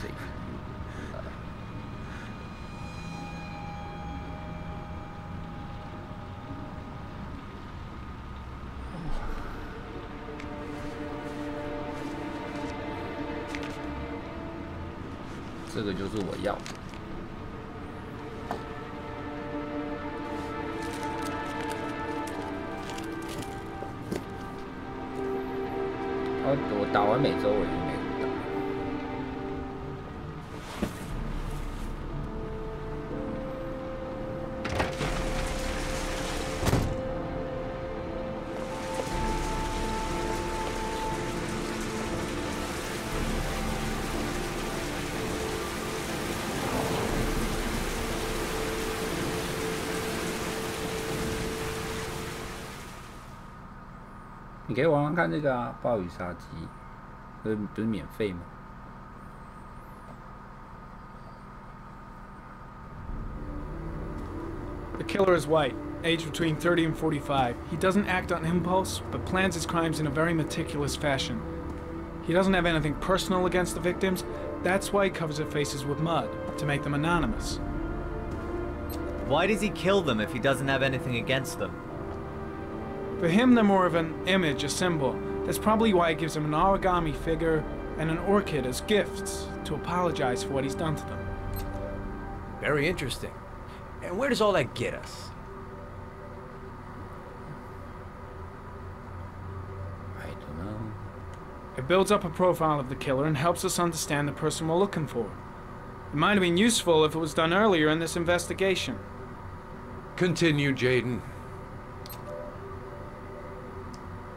save you? 这个就是我要的。我打完美洲我就没有打。你可以玩玩看这个啊，暴雨杀机，不是免费吗？ The killer is white, aged between 30 and 45. He doesn't act on impulse, but plans his crimes in a very meticulous fashion. He doesn't have anything personal against the victims. That's why he covers their faces with mud, to make them anonymous. Why does he kill them if he doesn't have anything against them? For him, they're more of an image, a symbol. That's probably why he gives them an origami figure and an orchid as gifts to apologize for what he's done to them. Very interesting. And where does all that get us? I don't know. It builds up a profile of the killer and helps us understand the person we're looking for. It might have been useful if it was done earlier in this investigation. Continue, Jaden.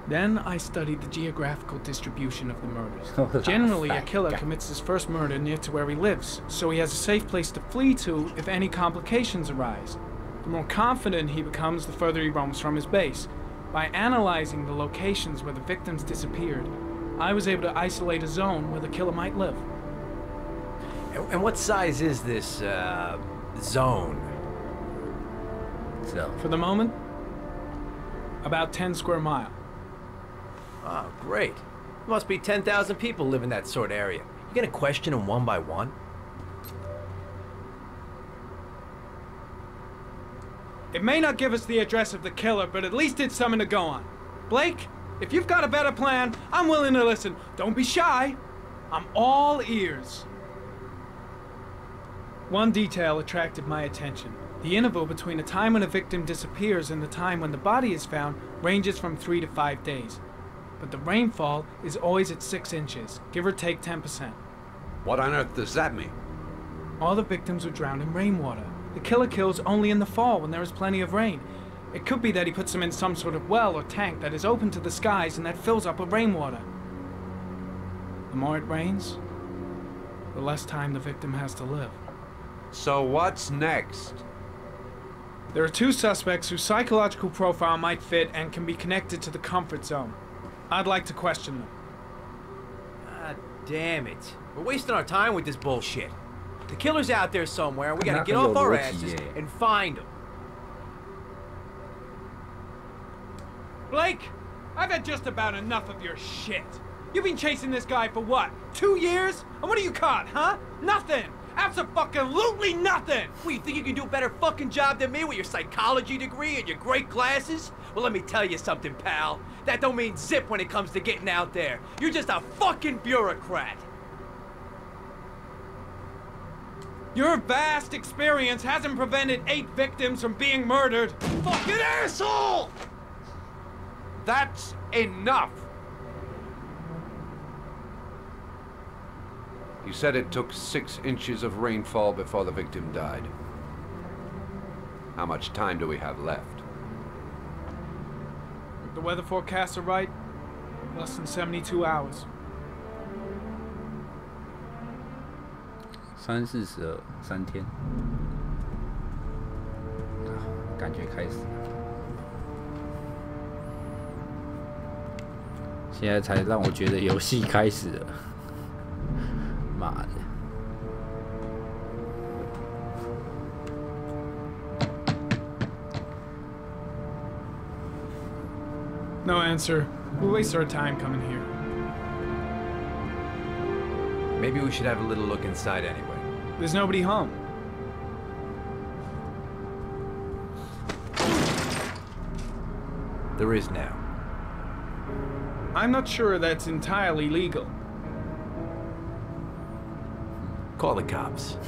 Then I studied the geographical distribution of the murders. Generally, a killer commits his first murder near to where he lives, so he has a safe place to flee to if any complications arise. The more confident he becomes, the further he roams from his base. By analyzing the locations where the victims disappeared, I was able to isolate a zone where the killer might live. And what size is this, zone? So. For the moment, about 10 square miles. Oh, great. There must be 10,000 people live in that sort of area. You gonna question them one by one? It may not give us the address of the killer, but at least it's something to go on. Blake, if you've got a better plan, I'm willing to listen. Don't be shy. I'm all ears. One detail attracted my attention. The interval between the time when a victim disappears and the time when the body is found ranges from 3 to 5 days. But the rainfall is always at 6 inches, give or take 10%. What on earth does that mean? All the victims were drowned in rainwater. The killer kills only in the fall when there is plenty of rain. It could be that he puts them in some sort of well or tank that is open to the skies and that fills up with rainwater. The more it rains, the less time the victim has to live. So what's next? There are 2 suspects whose psychological profile might fit and can be connected to the comfort zone. I'd like to question them. God damn it. We're wasting our time with this bullshit. The killer's out there somewhere, and we gotta get off our asses and find him. Blake, I've had just about enough of your shit. You've been chasing this guy for what, 2 years? And what are you caught, huh? Nothing! Abso-fucking-lutely nothing! What, you think you can do a better fucking job than me with your psychology degree and your great glasses? Well, let me tell you something, pal. That don't mean zip when it comes to getting out there. You're just a fucking bureaucrat. Your vast experience hasn't prevented 8 victims from being murdered. Fucking asshole! That's enough! You said it took 6 inches of rainfall before the victim died. How much time do we have left? If the weather forecasts are right, less than 72 hours. 3、42，3天，感觉开始了。现在才让我觉得游戏开始了，妈的！ No answer. We'll waste our time coming here. Maybe we should have a little look inside anyway. There's nobody home. There is now. I'm not sure that's entirely legal. Call the cops.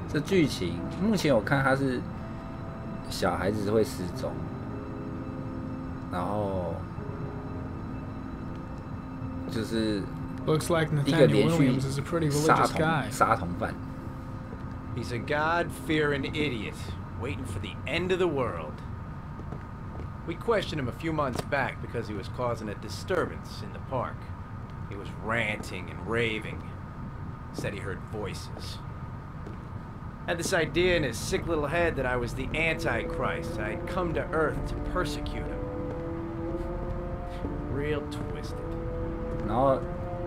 这剧情目前我看它是小孩子会失踪，然后就是一个连续杀童犯。He's a God-fearing idiot, waiting for the end of the world. We questioned him a few months back because he was causing a disturbance in the park. He was ranting and raving. Said he heard voices. Had this idea in his sick little head that I was the Antichrist. I'd come to Earth to persecute him. Real twisted. 然后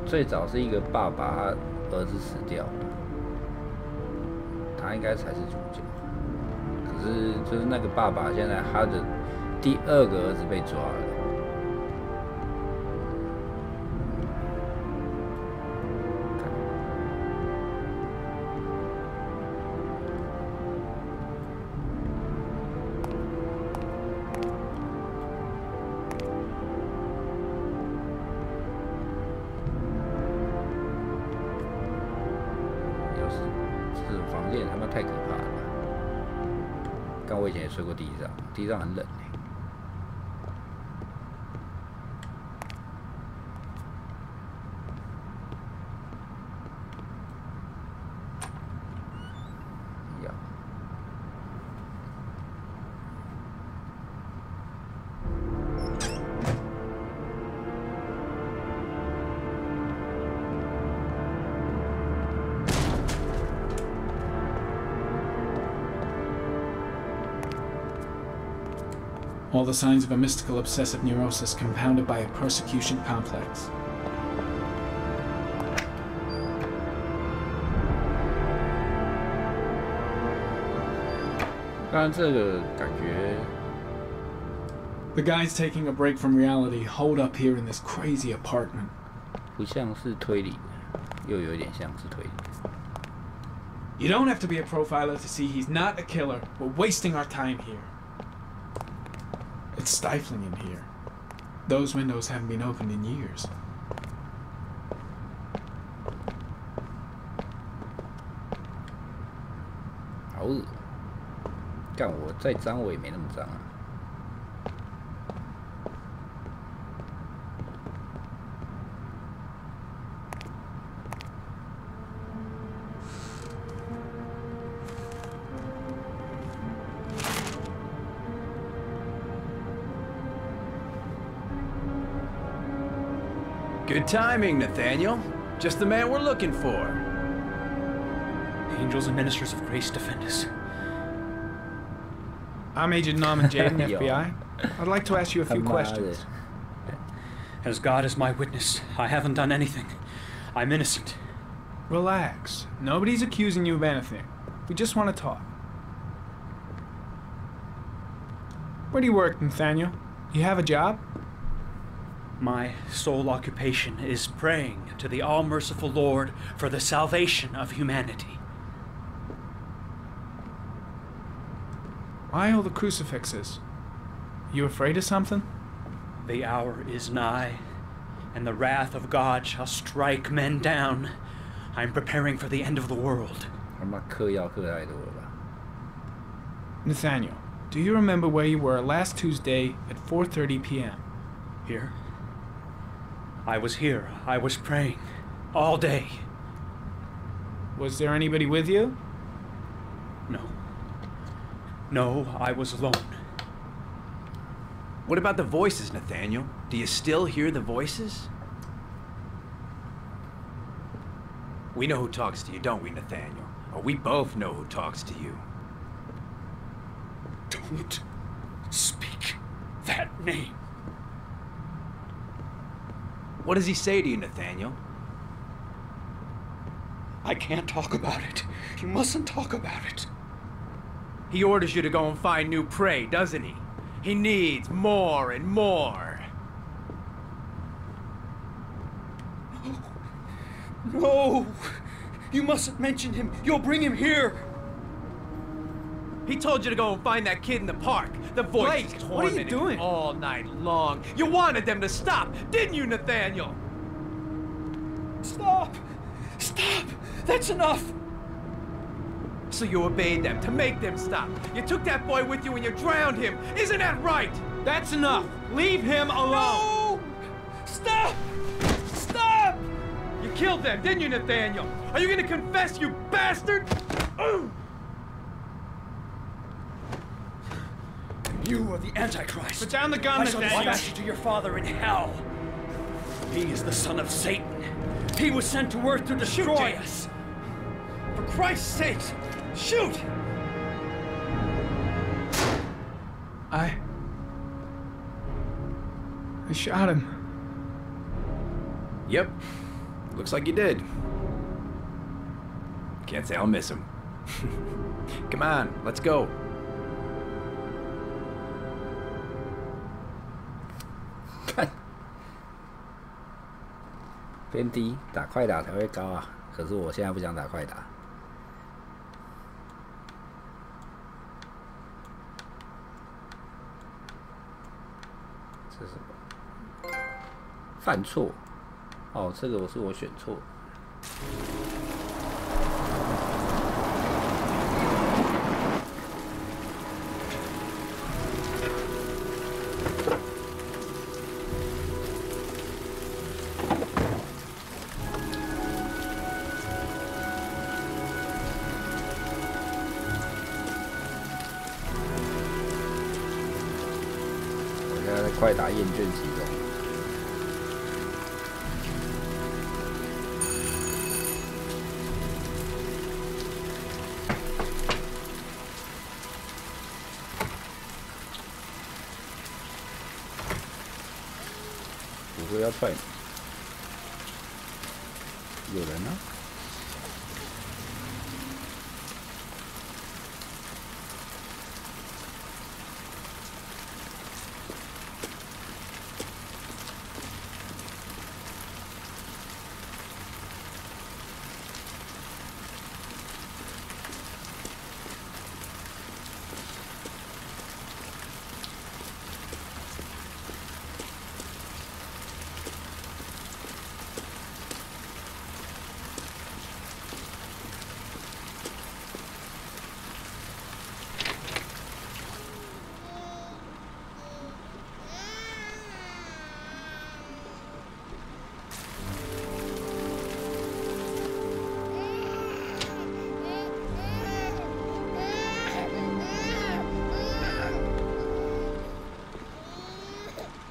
最早是一个爸爸儿子死掉了，他应该才是主角。可是就是那个爸爸现在他的第2个儿子被抓了。 他妈太可怕了！但我以前也睡过地上，地上很冷欸。All the signs of a mystical obsessive neurosis compounded by a persecution complex. The guys taking a break from reality holed up here in this crazy apartment. 不像是推理，又有点像是推理。 You don't have to be a profiler to see he's not a killer. We're wasting our time here. It's stifling in here. Those windows haven't been opened in years. 好恶！干我再脏我也没那么脏啊。 Good timing, Nathaniel. Just the man we're looking for. Angels and ministers of grace defend us. I'm Agent Norman Jaden, FBI. I'd like to ask you a few questions. As God is my witness, I haven't done anything. I'm innocent. Relax. Nobody's accusing you of anything. We just want to talk. Where do you work, Nathaniel? You have a job? My sole occupation is praying to the all-merciful Lord for the salvation of humanity. Why all the crucifixes? You afraid of something? The hour is nigh, and the wrath of God shall strike men down. I'm preparing for the end of the world. Nathaniel, do you remember where you were last Tuesday at 4:30 p.m.? Here? I was here. I was praying. All day. Was there anybody with you? No. No, I was alone. What about the voices, Nathaniel? Do you still hear the voices? We know who talks to you, don't we, Nathaniel? Or we both know who talks to you. Don't speak that name. What does he say to you, Nathaniel? I can't talk about it. You mustn't talk about it. He orders you to go and find new prey, doesn't he? He needs more and more. No! You mustn't mention him. You'll bring him here. He told you to go and find that kid in the park. The voice Blake, what are you doing? All night long. You wanted them to stop, didn't you, Nathaniel? Stop! Stop! That's enough! So you obeyed them to make them stop. You took that boy with you and you drowned him. Isn't that right? That's enough. Leave him alone. No! Stop! Stop! You killed them, didn't you, Nathaniel? Are you gonna confess, you bastard? You are the Antichrist. Put down the gun, I shall Nathaniel. dispatch you to your father in hell. He is the son of Satan. He was sent to earth to destroy us. For Christ's sake, shoot! I shot him. Yep. Looks like you did. Can't say I'll miss him. Come on, let's go.看，偏低，打快打才会高啊！可是我现在不想打快打。这是什么？犯错？哦，这个是我选错。快打厌倦其中。不会要踹你？有人呢、啊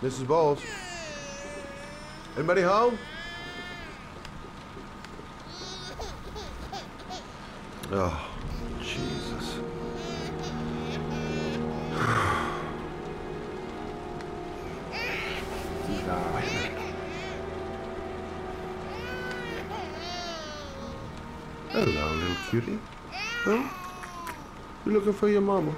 ？Mrs. Bowles. Anybody home? Oh, Jesus. Hello, little cutie. Huh? You looking for your mama?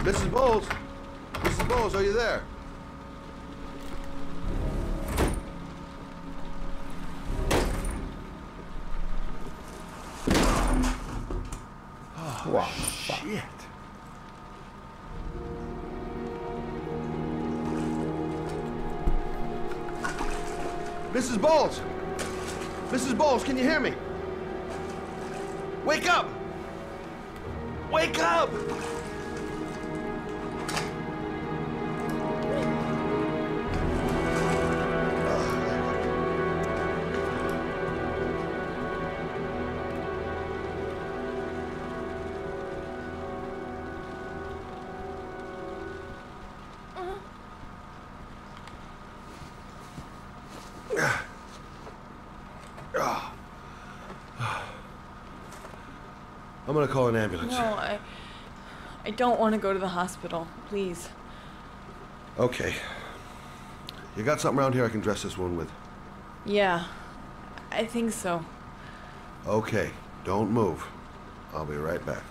Mrs. Bowles? Mrs. Bowles, are you there? Wow. Shit. Mrs. Bowles! Mrs. Bowles, can you hear me? Wake up! Wake up! I'm gonna call an ambulance. No, I don't want to go to the hospital. Please. Okay. You got something around here I can dress this wound with? Yeah, I think so. Okay, don't move. I'll be right back.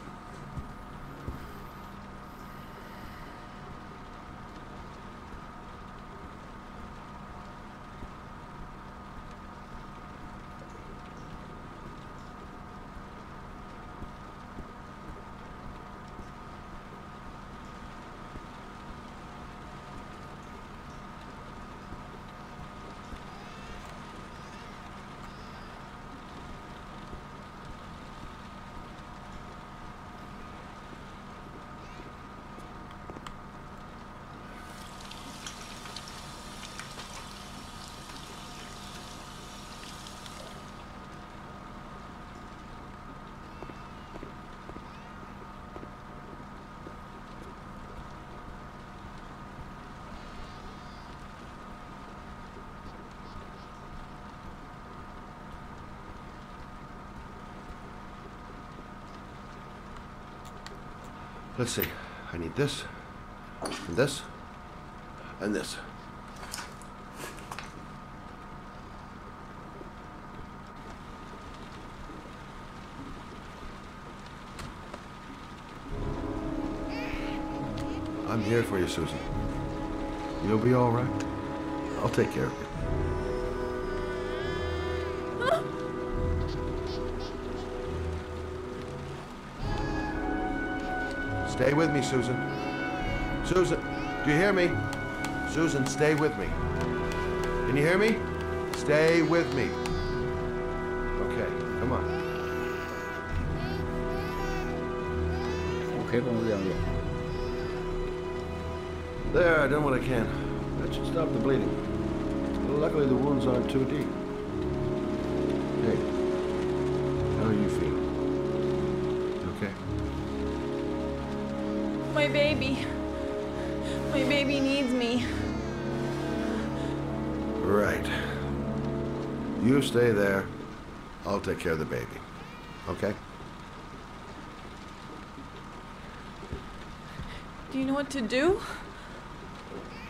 Let's see. I need this, and this, and this. I'm here for you, Susan. You'll be all right. I'll take care of you. Stay with me, Susan. Susan, do you hear me? Susan, stay with me. Can you hear me? Stay with me. Okay, come on. There, I done what I can. That should stop the bleeding. Luckily, the wounds aren't too deep. Hey, how are you feeling? Okay? My baby. My baby needs me. Right. You stay there. I'll take care of the baby. Okay? Do you know what to do?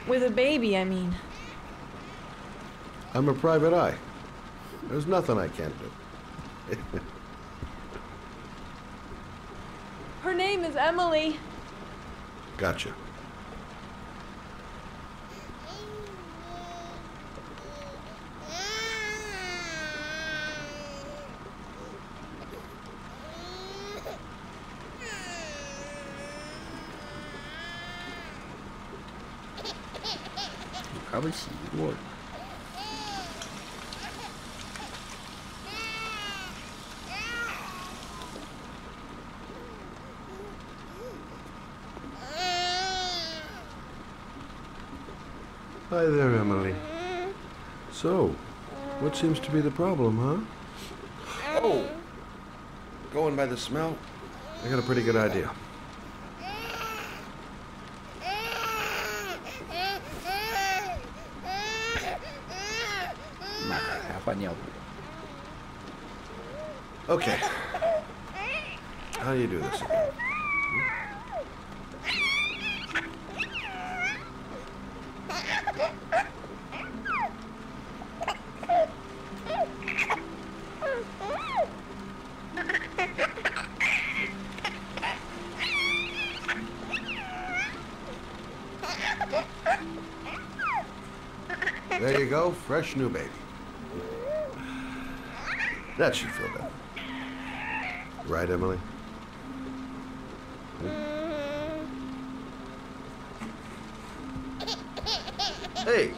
With a baby, I mean. I'm a private eye. There's nothing I can't do. Her name is Emily. Gotcha. Hi there, Emily. So, what seems to be the problem, huh? Oh! Going by the smell, I got a pretty good idea. Okay. How do you do this again? There you go, fresh new baby. That should feel better. Right, Emily? Hey,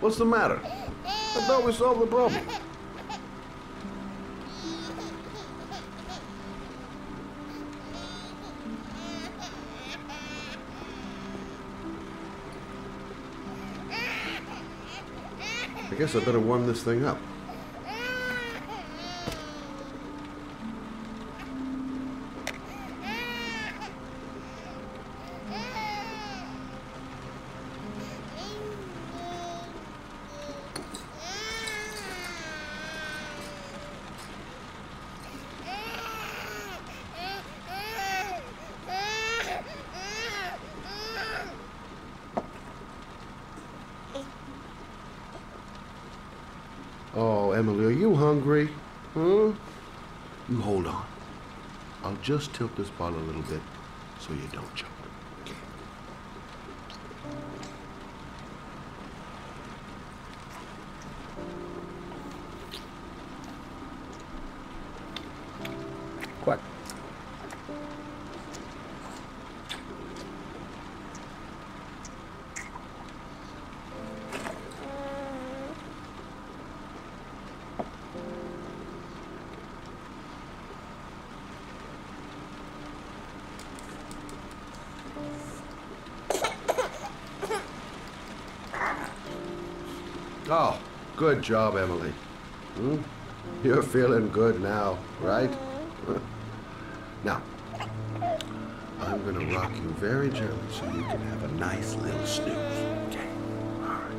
what's the matter? I thought we solved the problem. I guess I better warm this thing up. Oh, Emily, are you hungry? Huh? You hold on. I'll just tilt this bottle a little bit so you don't choke. Okay. Quack. Oh, good job, Emily. Hmm? You're feeling good now, right? Now, I'm gonna rock you very gently so you can have a nice little snooze. Okay? All right.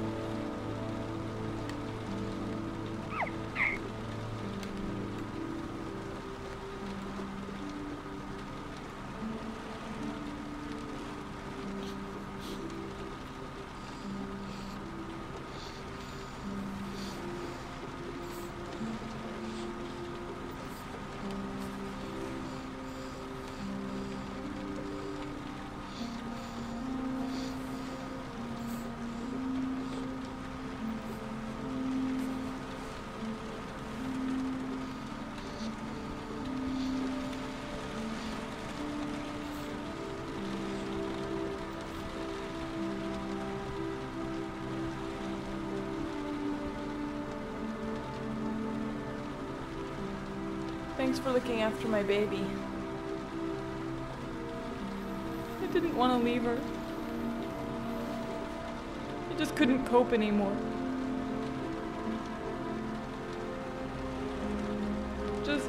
Thanks for looking after my baby. I didn't want to leave her. I just couldn't cope anymore. Just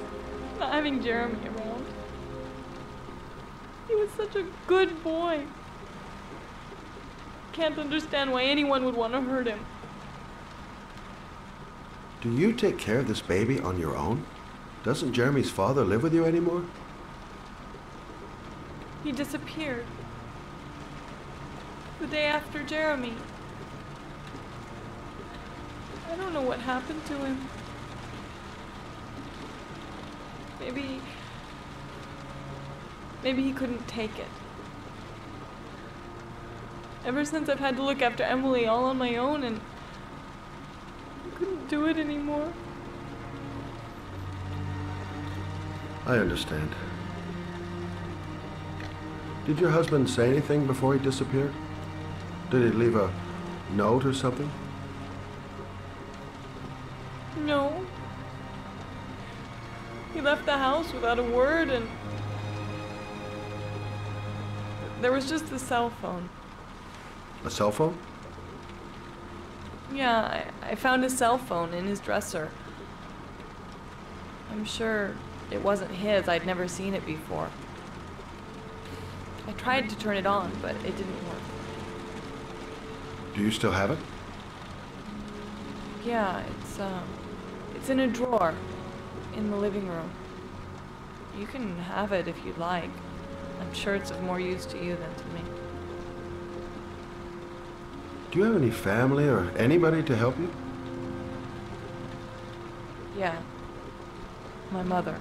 not having Jeremy around. He was such a good boy. Can't understand why anyone would want to hurt him. Do you take care of this baby on your own? Doesn't Jeremy's father live with you anymore? He disappeared. The day after Jeremy. I don't know what happened to him. Maybe he couldn't take it. Ever since I've had to look after Emily all on my own, and I couldn't do it anymore. I understand. Did your husband say anything before he disappeared? Did he leave a note or something? No. He left the house without a word, and there was just the cell phone. A cell phone? Yeah, I found his cell phone in his dresser. I'm sure it wasn't his. I'd never seen it before. I tried to turn it on, but it didn't work. Do you still have it? Yeah, it's in a drawer in the living room. You can have it if you'd like. I'm sure it's of more use to you than to me. Do you have any family or anybody to help you? Yeah. My mother.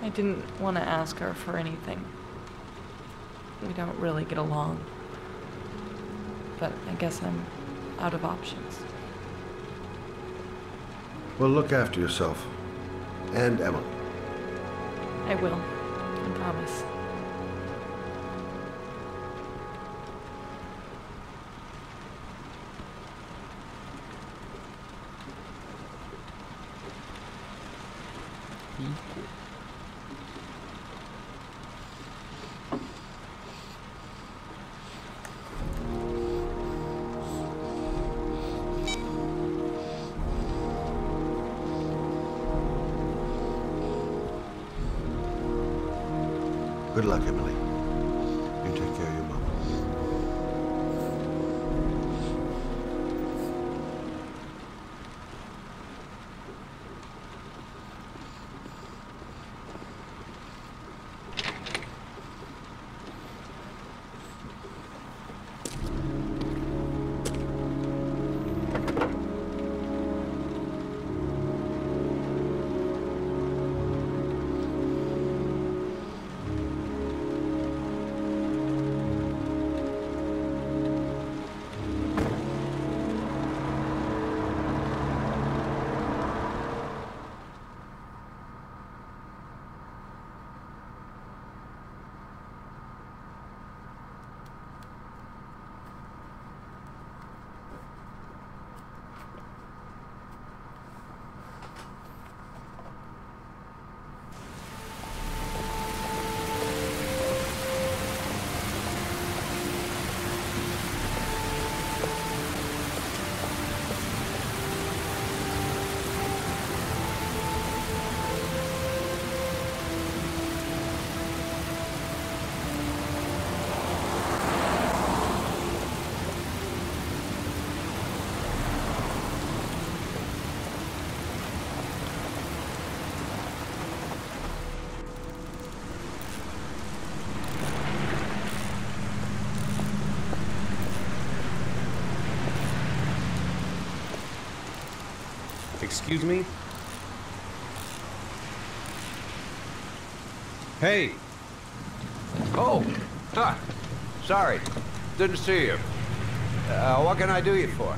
I didn't want to ask her for anything. We don't really get along. but I guess I'm out of options. Well, look after yourself. And Emily. I will. I promise. Good luck, Emily. You take care of your mama. Excuse me? Hey! Oh! Huh. Sorry. Didn't see you. What can I do you for?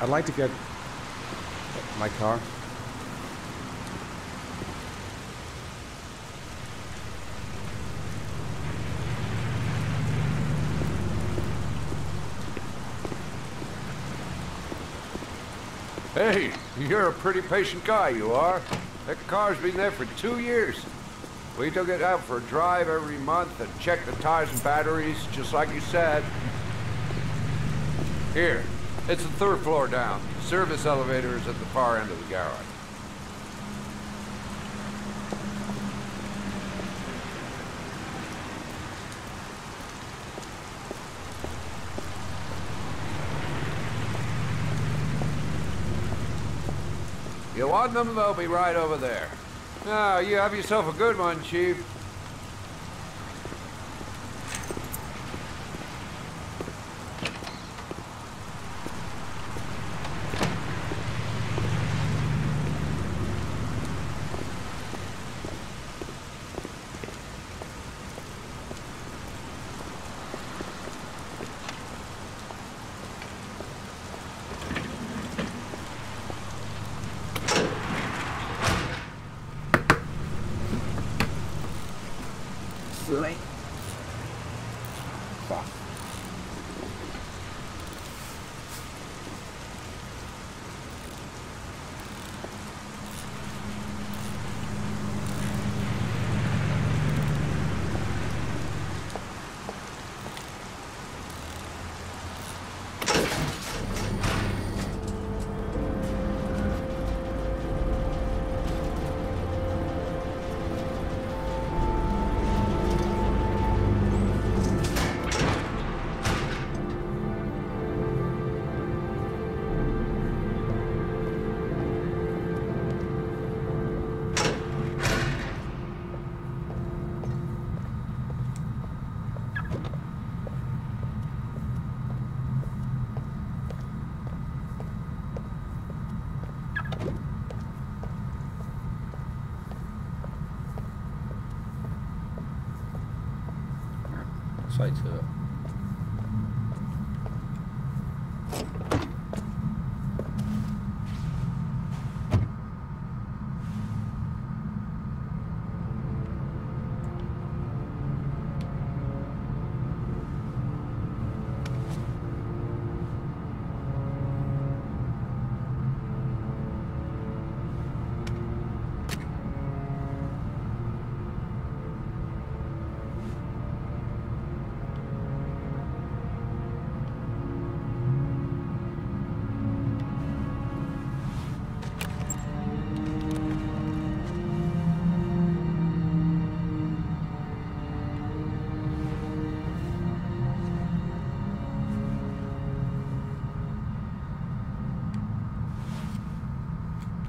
I'd like to get my car. Hey, you're a pretty patient guy, you are. That car's been there for 2 years. We took it out for a drive every month and checked the tires and batteries, just like you said. Here, it's the 3rd floor down. The service elevator is at the far end of the garage. You want them, they'll be right over there. Now, you have yourself a good one, Chief. 赛车。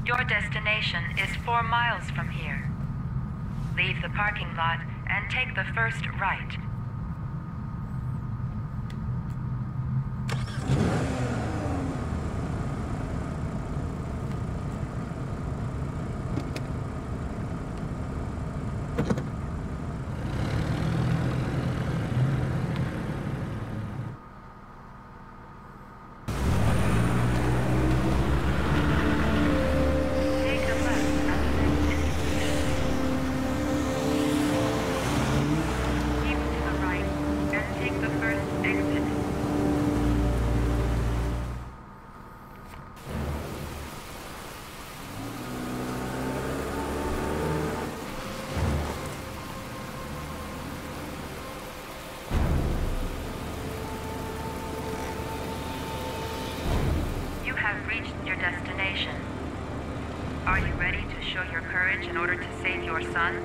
Your destination is 4 miles from here. Leave the parking lot and take the first right. Reached your destination. Are you ready to show your courage in order to save your son?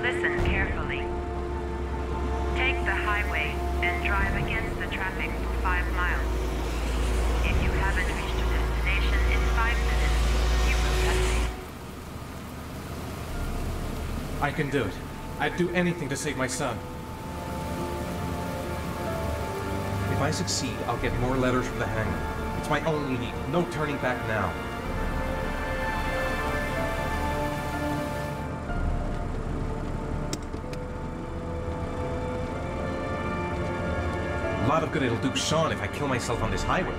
Listen carefully. Take the highway and drive against the traffic for 5 miles. If you haven't reached your destination in 5 minutes, you will have saved. I can do it. I'd do anything to save my son. If I succeed, I'll get more letters from the hangar. It's my only lead. No turning back now. A lot of good it'll do Sean if I kill myself on this highway.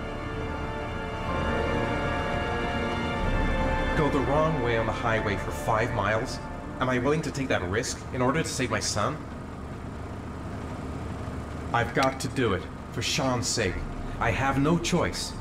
Go the wrong way on the highway for 5 miles? Am I willing to take that risk in order to save my son? I've got to do it, for Sean's sake. I have no choice.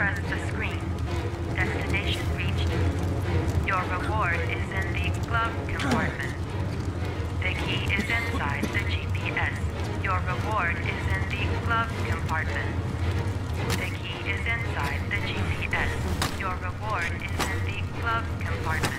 refresh the screen. Destination reached. Your reward is in the glove compartment. The key is inside the GPS. Your reward is in the glove compartment. The key is inside the GPS. Your reward is in the glove compartment.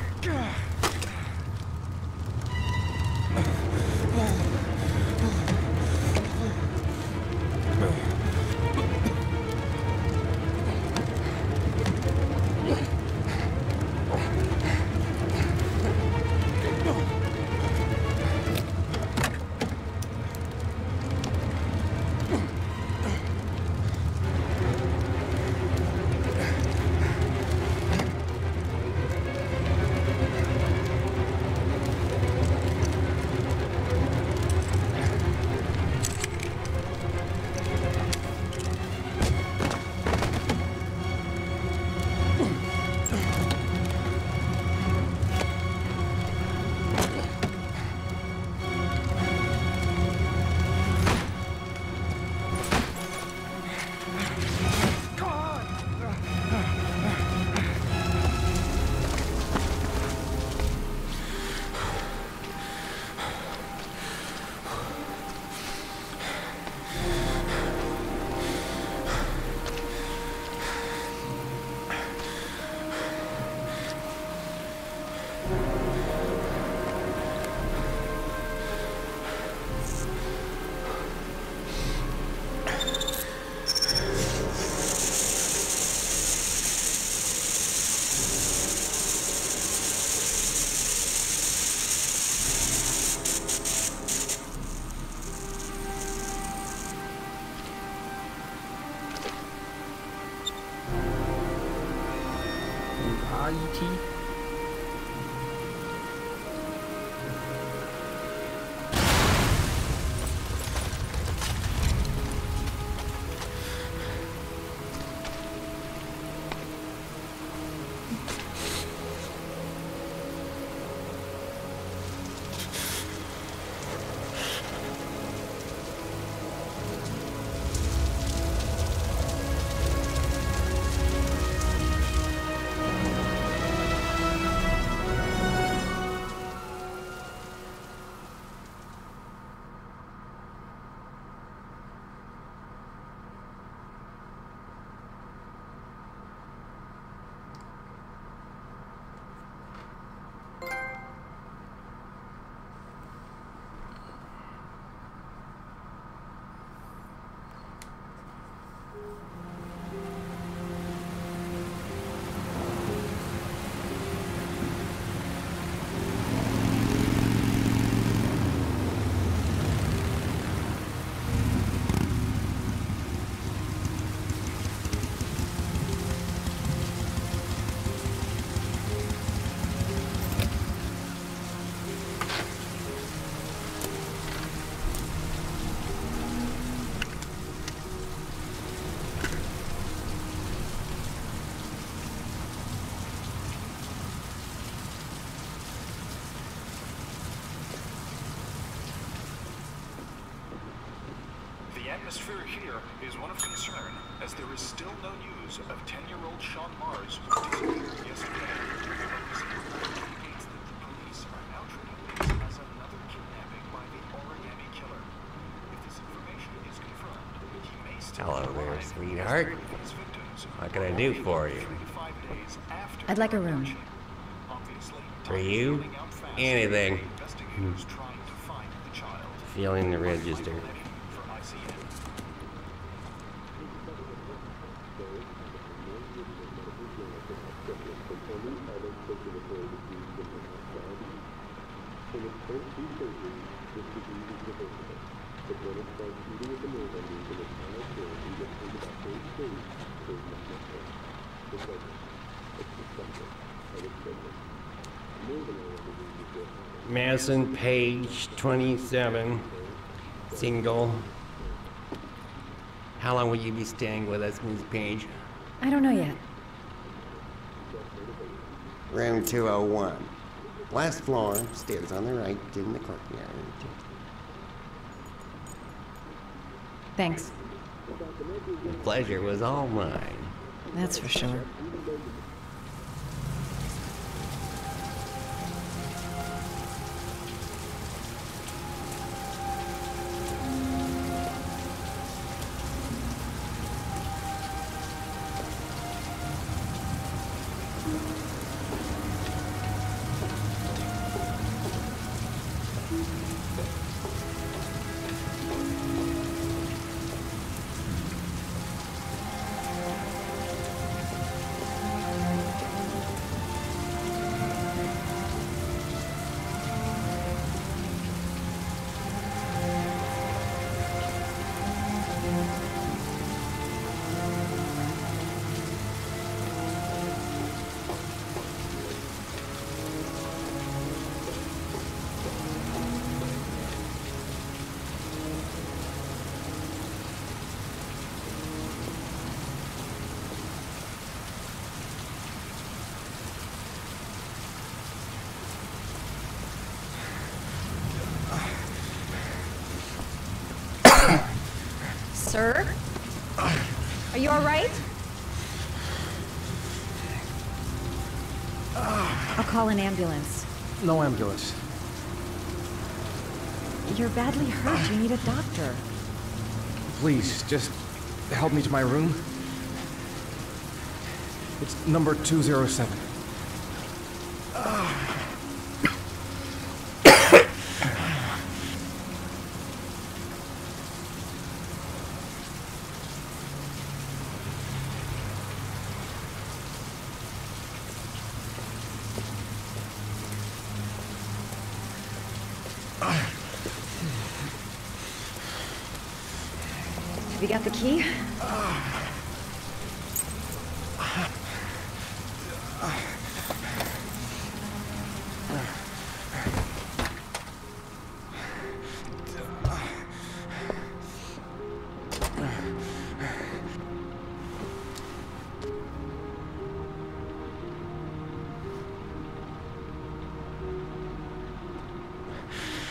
RET. The atmosphere here is one of concern, as there is still no news of 10-year-old Sean Mars, who disappeared yesterday. Indicates that the police are now treating this as another kidnapping by the origami killer. If this information is confirmed, he may still Hello there, sweetheart. What can I do for you? I'd like a room. For you? Anything. Feeling the register. Madison, page 27, single. How long will you be staying with us, Ms. Page? I don't know yet. Room 201. Last floor, stairs on the right, in the courtyard. Thanks. The pleasure was all mine. That's for sure. Sir? Are you all right? I'll call an ambulance. No ambulance. You're badly hurt. You need a doctor. Please, just help me to my room. It's number 207. Have you got the key?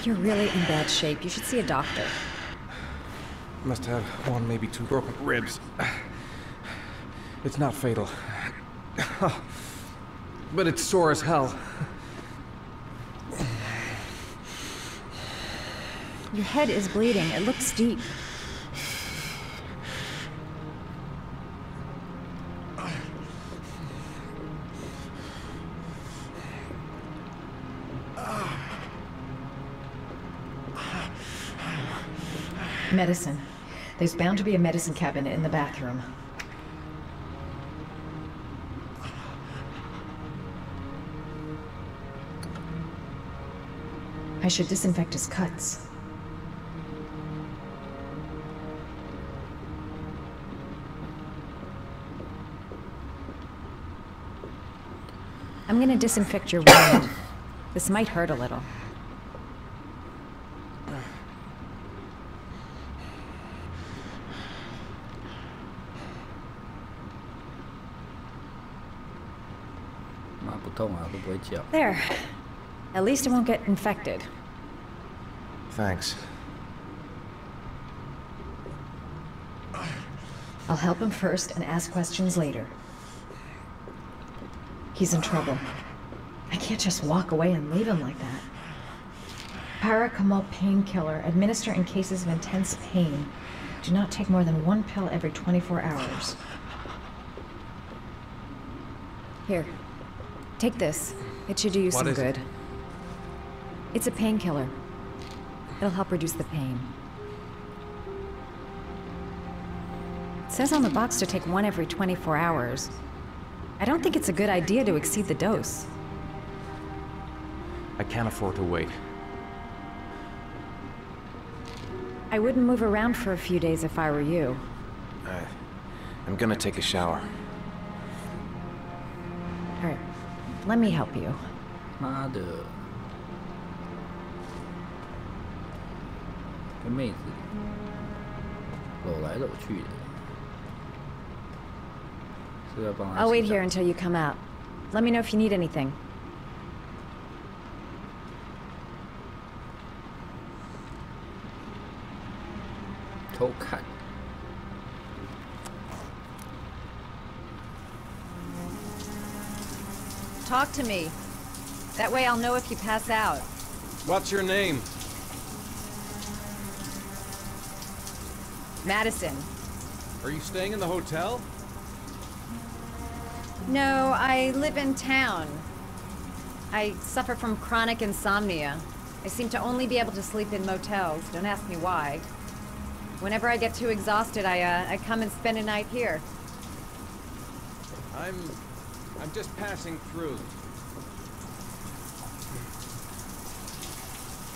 You're really in bad shape. You should see a doctor. Must have one, maybe two broken ribs. It's not fatal. But it's sore as hell. Your head is bleeding. It looks deep. Medicine. There's bound to be a medicine cabinet in the bathroom. I should disinfect his cuts. I'm gonna disinfect your wound. This might hurt a little. There. At least it won't get infected. Thanks. I'll help him first and ask questions later. He's in trouble. I can't just walk away and leave him like that. Paracetamol painkiller. Administer in cases of intense pain. Do not take more than 1 pill every 24 hours. Here. Take this. It should do you some good. It's a painkiller. It'll help reduce the pain. It says on the box to take 1 every 24 hours. I don't think it's a good idea to exceed the dose. I can't afford to wait. I wouldn't move around for a few days if I were you. I'm gonna take a shower. All right. Let me help you. 妈的，跟妹子搂来搂去的，是要帮她。 I'll wait here until you come out. Let me know if you need anything. 偷看。talk to me. That way I'll know if you pass out. What's your name? Madison. Are you staying in the hotel? No, I live in town. I suffer from chronic insomnia. I seem to only be able to sleep in motels. Don't ask me why. Whenever I get too exhausted, I come and spend a night here. I'm just passing through.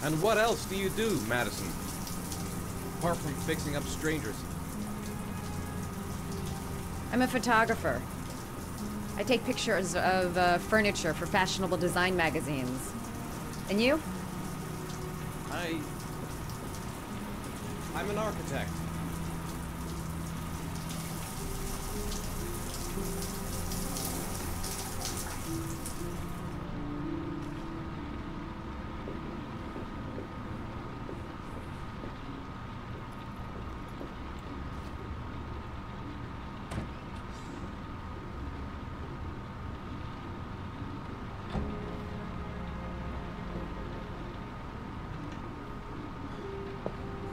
And what else do you do, Madison? Apart from fixing up strangers. I'm a photographer. I take pictures of furniture for fashionable design magazines. And you? I'm an architect.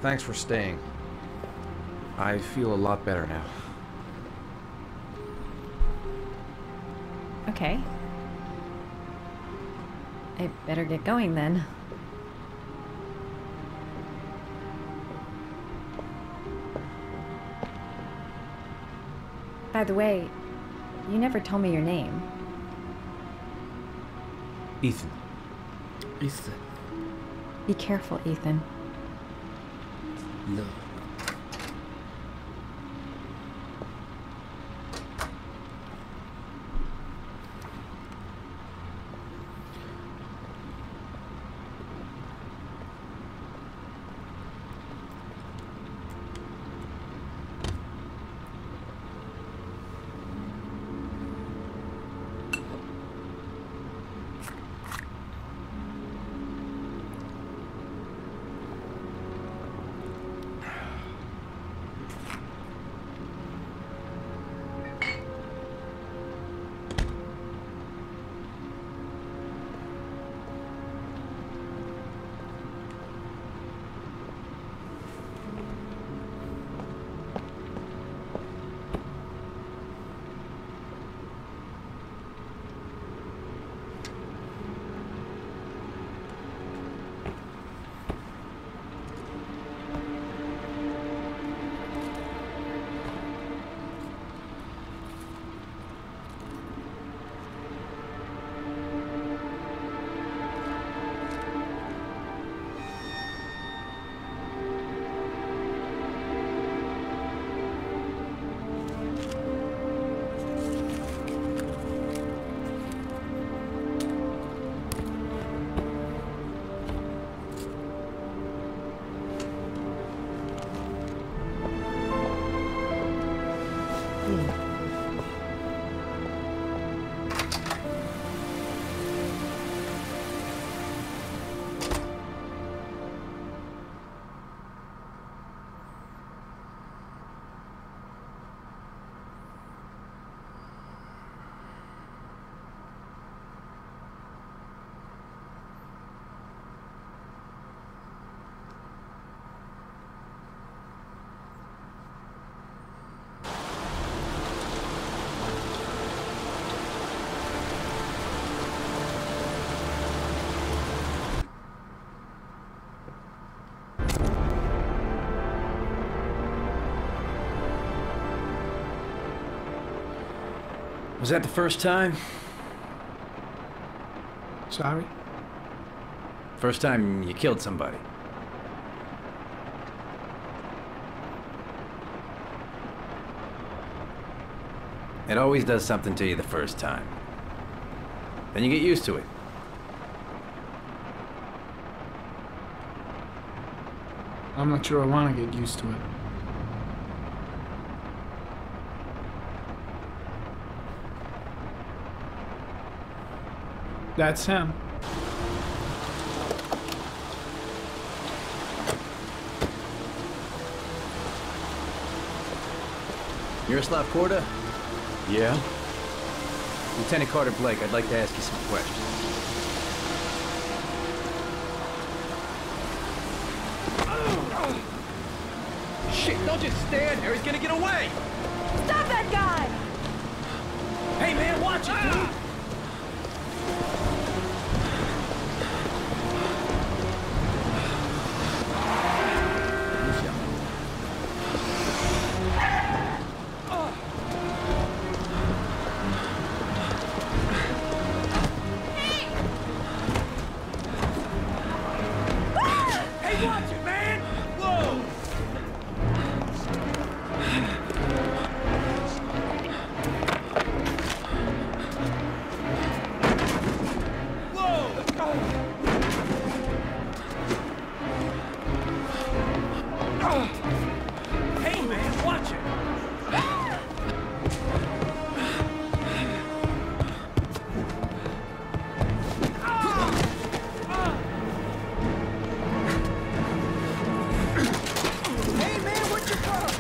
Thanks for staying. I feel a lot better now. Okay. I better get going then. By the way, you never told me your name. Ethan. Ethan. Be careful, Ethan. No. Was that the first time? Sorry? First time you killed somebody? It always does something to you the first time. Then you get used to it. I'm not sure I want to get used to it. That's him. Miroslav Korda? Yeah? Lieutenant Carter Blake, I'd like to ask you some questions. Shit, don't just stand there. He's gonna get away. Stop that guy! Hey, man, watch it, dude! Hey, watch it, man! Whoa! Hey, man, watch it! Hey, man, what you got?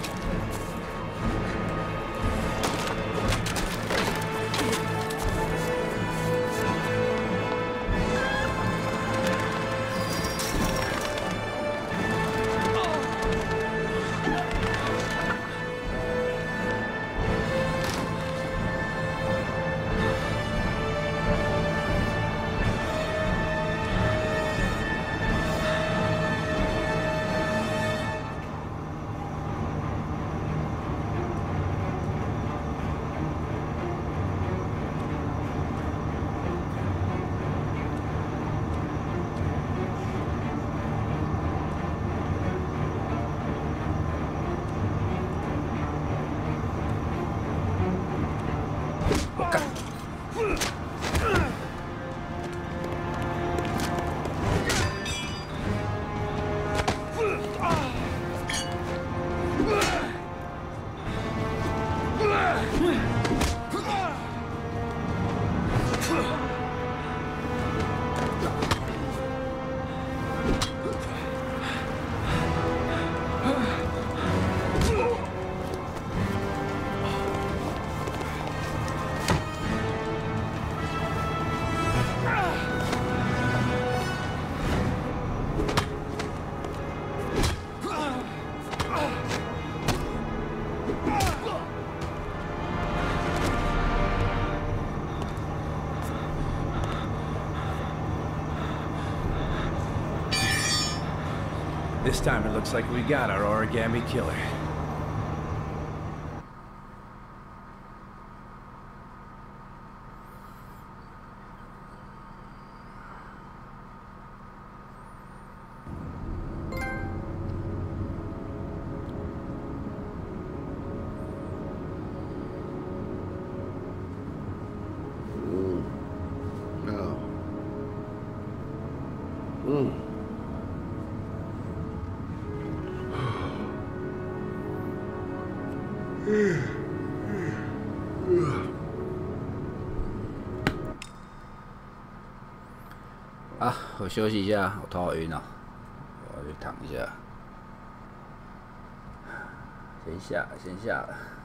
This time it looks like we got our origami killer. No. Mm.啊，我休息一下，我头好晕啊，我要去躺一下。先下了。